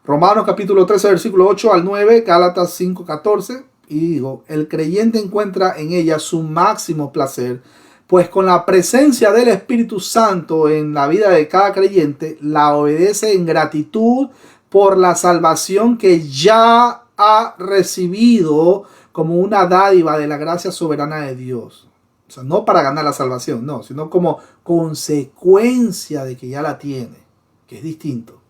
Romanos capítulo 13, versículo 8 al 9, Gálatas 5, 14, y digo, el creyente encuentra en ella su máximo placer, pues con la presencia del Espíritu Santo en la vida de cada creyente, la obedece en gratitud por la salvación que ya ha recibido como una dádiva de la gracia soberana de Dios. O sea, no para ganar la salvación, no, sino como consecuencia de que ya la tiene, que es distinto.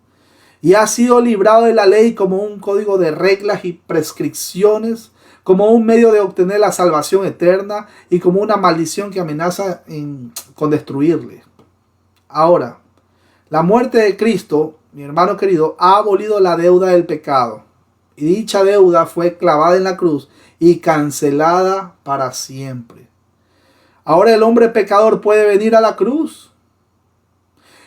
Y ha sido librado de la ley como un código de reglas y prescripciones, como un medio de obtener la salvación eterna y como una maldición que amenaza con destruirle. Ahora, la muerte de Cristo, mi hermano querido, ha abolido la deuda del pecado. Y dicha deuda fue clavada en la cruz y cancelada para siempre. Ahora el hombre pecador puede venir a la cruz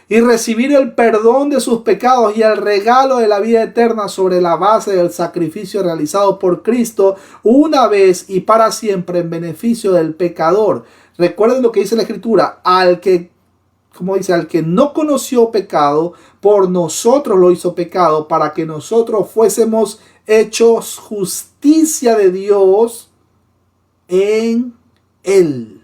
y recibir el perdón de sus pecados y el regalo de la vida eterna sobre la base del sacrificio realizado por Cristo una vez y para siempre en beneficio del pecador. Recuerden lo que dice la Escritura, al que no conoció pecado, por nosotros lo hizo pecado, para que nosotros fuésemos hechos justicia de Dios en él.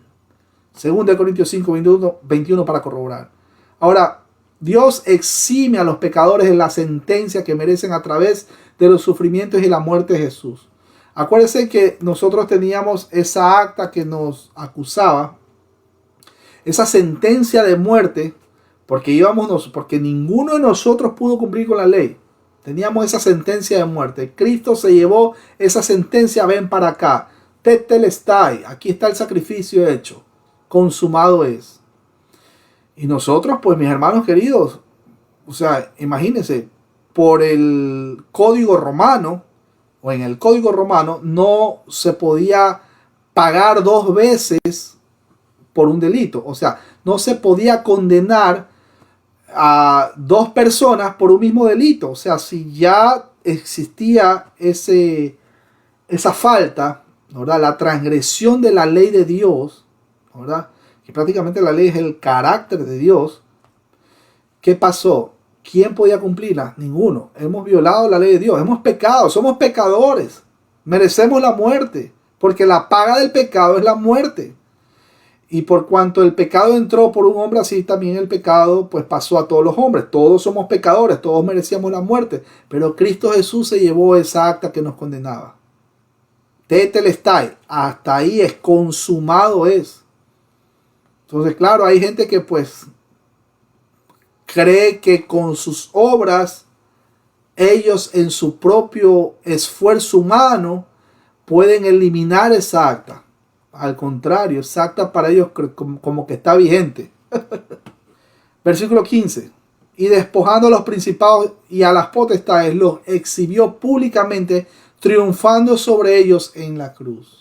2 Corintios 5, 21 para corroborar. Ahora, Dios exime a los pecadores de la sentencia que merecen a través de los sufrimientos y la muerte de Jesús. Acuérdense que nosotros teníamos esa acta que nos acusaba, esa sentencia de muerte, porque ninguno de nosotros pudo cumplir con la ley. Teníamos esa sentencia de muerte. Cristo se llevó esa sentencia, ven para acá. Tetelestai, aquí está el sacrificio hecho. Consumado es. Y nosotros, pues mis hermanos queridos, o sea, imagínense, por el código romano, o en el código romano, no se podía pagar 2 veces por un delito. O sea, no se podía condenar a 2 personas por un mismo delito. O sea, si ya existía esa falta, ¿verdad? La transgresión de la ley de Dios, ¿verdad? Que prácticamente la ley es el carácter de Dios. ¿Qué pasó? ¿Quién podía cumplirla? Ninguno. Hemos violado la ley de Dios, hemos pecado, somos pecadores, merecemos la muerte, porque la paga del pecado es la muerte. Y por cuanto el pecado entró por un hombre, así también el pecado pues pasó a todos los hombres. Todos somos pecadores, todos merecíamos la muerte, pero Cristo Jesús se llevó esa acta que nos condenaba. Tetelestai, hasta ahí es, consumado es. Entonces, claro, hay gente que pues cree que con sus obras, ellos en su propio esfuerzo humano pueden eliminar esa acta. Al contrario, esa acta para ellos como que está vigente. Versículo 15. Y despojando a los principados y a las potestades, los exhibió públicamente, triunfando sobre ellos en la cruz.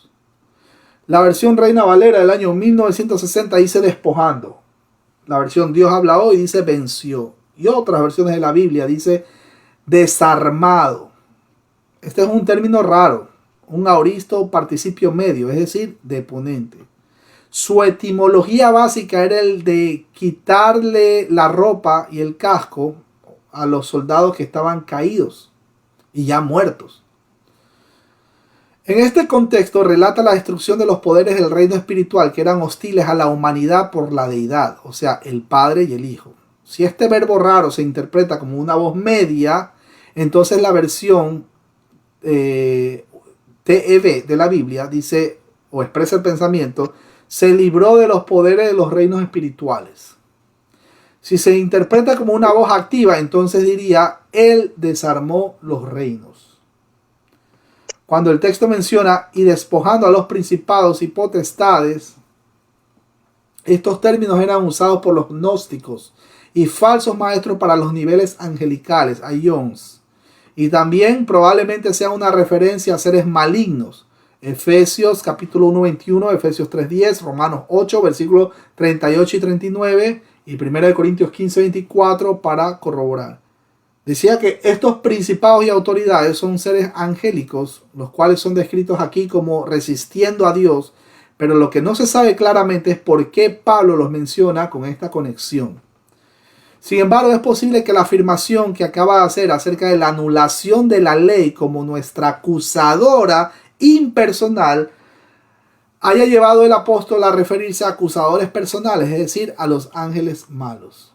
La versión Reina Valera del año 1960 dice despojando. La versión Dios habla hoy dice venció. Y otras versiones de la Biblia dice desarmado. Este es un término raro. Un aoristo participio medio, es decir, deponente. Su etimología básica era el de quitarle la ropa y el casco a los soldados que estaban caídos y ya muertos. En este contexto relata la destrucción de los poderes del reino espiritual que eran hostiles a la humanidad por la deidad, o sea, el Padre y el Hijo. Si este verbo raro se interpreta como una voz media, entonces la versión TEV de la Biblia dice o expresa el pensamiento, se libró de los poderes de los reinos espirituales. Si se interpreta como una voz activa, entonces diría, él desarmó los reinos. Cuando el texto menciona y despojando a los principados y potestades, estos términos eran usados por los gnósticos y falsos maestros para los niveles angelicales, aions, Y también probablemente sea una referencia a seres malignos. Efesios capítulo 1, 21, Efesios 3, 10, Romanos 8, versículos 38 y 39 y 1 Corintios 15, 24 para corroborar. Decía que estos principados y autoridades son seres angélicos, los cuales son descritos aquí como resistiendo a Dios, pero lo que no se sabe claramente es por qué Pablo los menciona con esta conexión. Sin embargo, es posible que la afirmación que acaba de hacer acerca de la anulación de la ley como nuestra acusadora impersonal haya llevado el apóstol a referirse a acusadores personales, es decir, a los ángeles malos.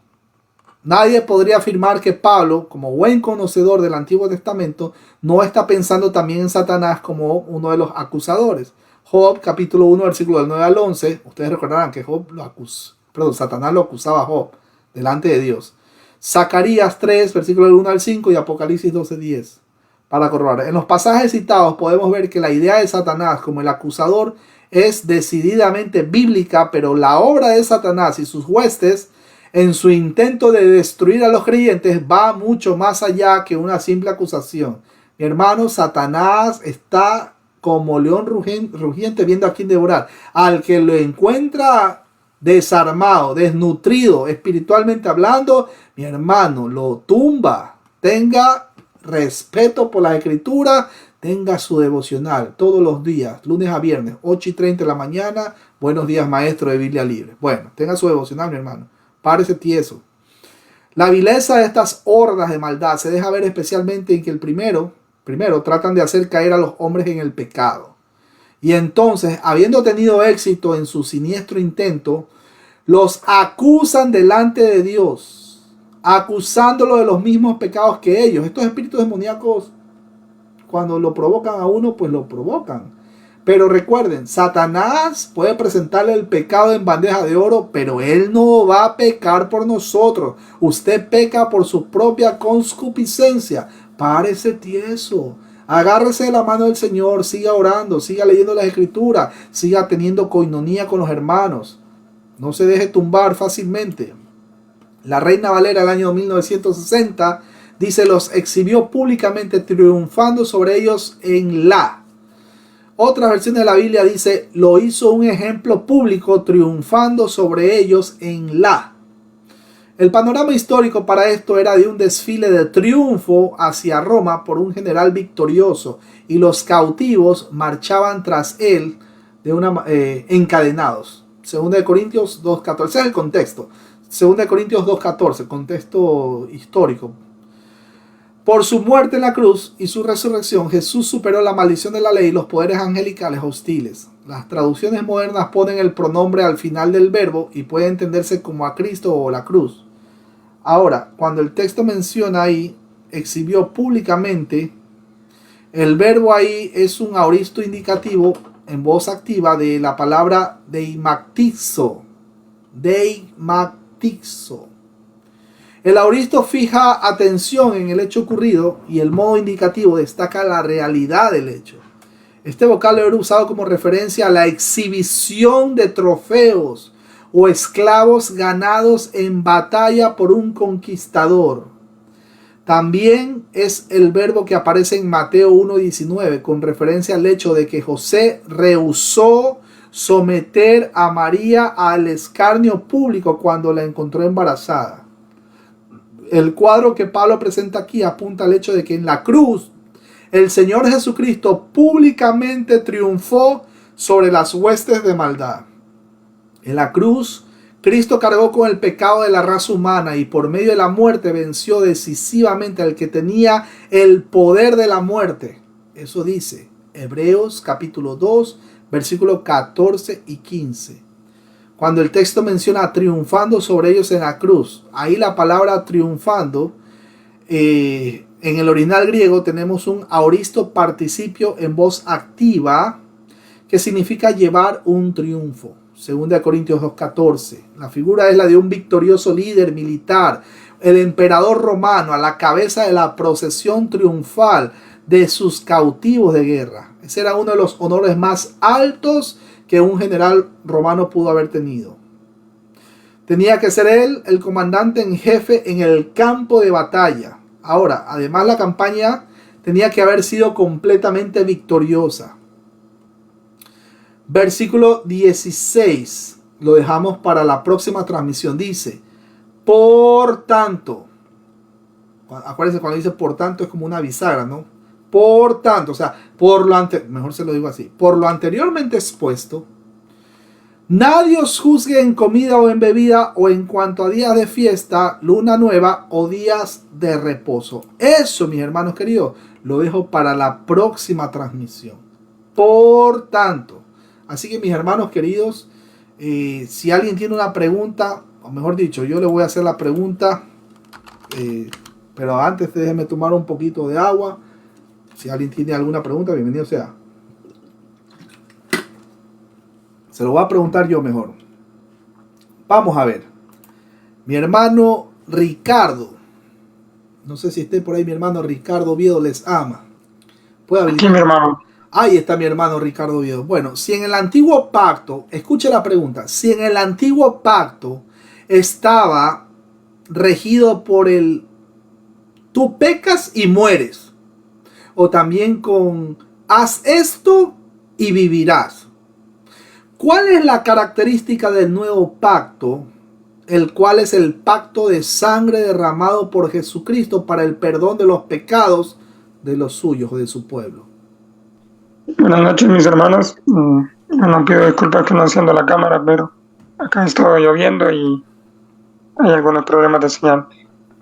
Nadie podría afirmar que Pablo, como buen conocedor del Antiguo Testamento, no está pensando también en Satanás como uno de los acusadores. Job, capítulo 1, versículo del 9 al 11, ustedes recordarán que Satanás lo acusaba a Job delante de Dios. Zacarías 3, versículo del 1 al 5 y Apocalipsis 12, 10. Para corroborar. En los pasajes citados podemos ver que la idea de Satanás como el acusador es decididamente bíblica, pero la obra de Satanás y sus huestes en su intento de destruir a los creyentes va mucho más allá que una simple acusación. Mi hermano, Satanás está como león rugiente viendo a quién devorar. Al que lo encuentra desarmado, desnutrido, espiritualmente hablando, mi hermano, lo tumba. Tenga respeto por la escritura, tenga su devocional todos los días, lunes a viernes, 8:30 de la mañana. Buenos días, maestro de Biblia Libre. Bueno, tenga su devocional, mi hermano. Párese tieso. La vileza de estas hordas de maldad se deja ver especialmente en que primero tratan de hacer caer a los hombres en el pecado. Y entonces, habiendo tenido éxito en su siniestro intento, los acusan delante de Dios, acusándolo de los mismos pecados que ellos. Estos espíritus demoníacos, cuando lo provocan a uno, pues lo provocan. Pero recuerden, Satanás puede presentarle el pecado en bandeja de oro, pero él no va a pecar por nosotros. Usted peca por su propia concupiscencia. Párese tieso. Agárrese de la mano del Señor, siga orando, siga leyendo las escrituras, siga teniendo coinonía con los hermanos. No se deje tumbar fácilmente. La Reina Valera del año 1960 dice: los exhibió públicamente triunfando sobre ellos en la. Otra versión de la Biblia dice: lo hizo un ejemplo público triunfando sobre ellos en la. El panorama histórico para esto era de un desfile de triunfo hacia Roma por un general victorioso, y los cautivos marchaban tras él encadenados. 2 Corintios 2.14, ese es el contexto. 2 Corintios 2.14, contexto histórico. Por su muerte en la cruz y su resurrección, Jesús superó la maldición de la ley y los poderes angelicales hostiles. Las traducciones modernas ponen el pronombre al final del verbo y puede entenderse como a Cristo o la cruz. Ahora, cuando el texto menciona ahí, exhibió públicamente, el verbo ahí es un aoristo indicativo en voz activa de la palabra deimactizo. Deimactizo. El aoristo fija atención en el hecho ocurrido y el modo indicativo destaca la realidad del hecho. Este vocablo era usado como referencia a la exhibición de trofeos o esclavos ganados en batalla por un conquistador. También es el verbo que aparece en Mateo 1:19 con referencia al hecho de que José rehusó someter a María al escarnio público cuando la encontró embarazada. El cuadro que Pablo presenta aquí apunta al hecho de que en la cruz el Señor Jesucristo públicamente triunfó sobre las huestes de maldad. En la cruz, Cristo cargó con el pecado de la raza humana y por medio de la muerte venció decisivamente al que tenía el poder de la muerte. Eso dice Hebreos capítulo 2, versículos 14 y 15. Cuando el texto menciona triunfando sobre ellos en la cruz, ahí la palabra triunfando, en el original griego tenemos un aoristo participio en voz activa que significa llevar un triunfo. 2 Corintios 2.14. La figura es la de un victorioso líder militar, el emperador romano a la cabeza de la procesión triunfal de sus cautivos de guerra. Ese era uno de los honores más altos que un general romano pudo haber tenido. Tenía que ser él el comandante en jefe en el campo de batalla. Ahora, además la campaña tenía que haber sido completamente victoriosa. Versículo 16, lo dejamos para la próxima transmisión. Dice, por tanto, acuérdense cuando dice por tanto es como una bisagra, ¿no? Por tanto, o sea, mejor se lo digo así, por lo anteriormente expuesto, nadie os juzgue en comida o en bebida o en cuanto a días de fiesta, luna nueva o días de reposo. Eso, mis hermanos queridos, lo dejo para la próxima transmisión. Por tanto, así que mis hermanos queridos, si alguien tiene una pregunta, o mejor dicho, yo le voy a hacer la pregunta, pero antes déjenme tomar un poquito de agua. Si alguien tiene alguna pregunta, bienvenido sea. Se lo voy a preguntar yo mejor. Vamos a ver. Mi hermano Ricardo. No sé si esté por ahí mi hermano Ricardo Oviedo les ama. ¿Puede habilitar? Aquí mi hermano. Ahí está mi hermano Ricardo Oviedo. Bueno, si en el antiguo pacto, escuche la pregunta, si en el antiguo pacto estaba regido por el tú pecas y mueres, o también con haz esto y vivirás. ¿Cuál es la característica del nuevo pacto, el cual es el pacto de sangre derramado por Jesucristo para el perdón de los pecados de los suyos o de su pueblo? Buenas noches, mis hermanos. No pido disculpas que no enciendo la cámara, pero acá está lloviendo y hay algunos problemas de señal.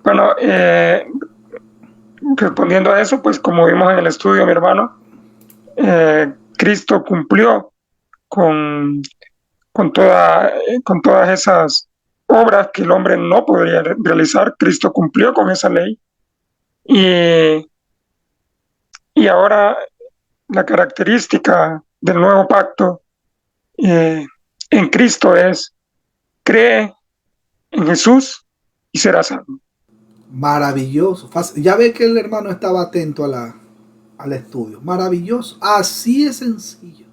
Bueno, respondiendo a eso, pues como vimos en el estudio, mi hermano, Cristo cumplió con todas esas obras que el hombre no podría realizar. Cristo cumplió con esa ley. Y ahora la característica del nuevo pacto en Cristo es: cree en Jesús y serás salvo. Maravilloso. Ya ve que el hermano estaba atento al estudio. Maravilloso. Así es sencillo.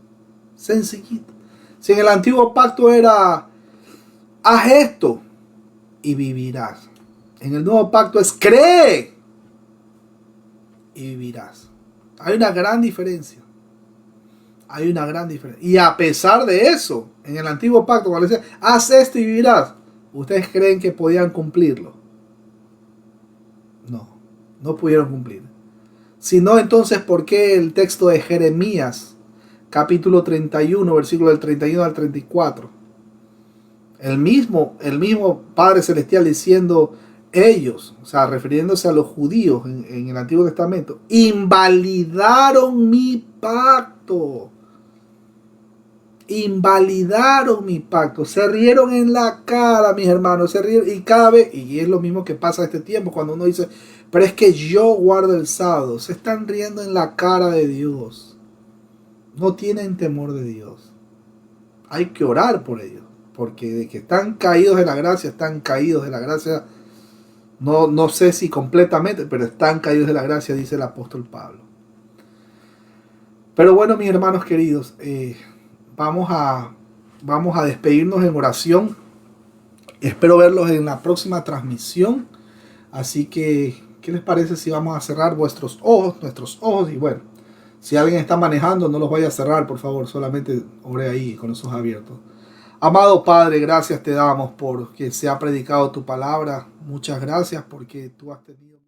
Sencillito. Si en el antiguo pacto era haz esto y vivirás. En el nuevo pacto es cree y vivirás. Hay una gran diferencia. Hay una gran diferencia. Y a pesar de eso, en el antiguo pacto, cuando decía haz esto y vivirás, ¿ustedes creen que podían cumplirlo? No pudieron cumplir. Si no, entonces, ¿por qué el texto de Jeremías, capítulo 31, versículo del 31 al 34? El mismo Padre Celestial diciendo ellos, o sea, refiriéndose a los judíos en el Antiguo Testamento, invalidaron mi pacto. Invalidaron mi pacto, se rieron en la cara, mis hermanos, se rieron, y cada vez, y es lo mismo que pasa este tiempo cuando uno dice, pero es que yo guardo el sábado, se están riendo en la cara de Dios, no tienen temor de Dios. Hay que orar por ellos, porque de que están caídos de la gracia, están caídos de la gracia, no sé si completamente, pero están caídos de la gracia, dice el apóstol Pablo. Pero bueno, mis hermanos queridos, vamos a despedirnos en oración. Espero verlos en la próxima transmisión. Así que, ¿qué les parece si vamos a cerrar nuestros ojos? Y bueno, si alguien está manejando, no los vaya a cerrar, por favor. Solamente ore ahí con los ojos abiertos. Amado Padre, gracias te damos porque se ha predicado tu palabra. Muchas gracias porque tú has tenido...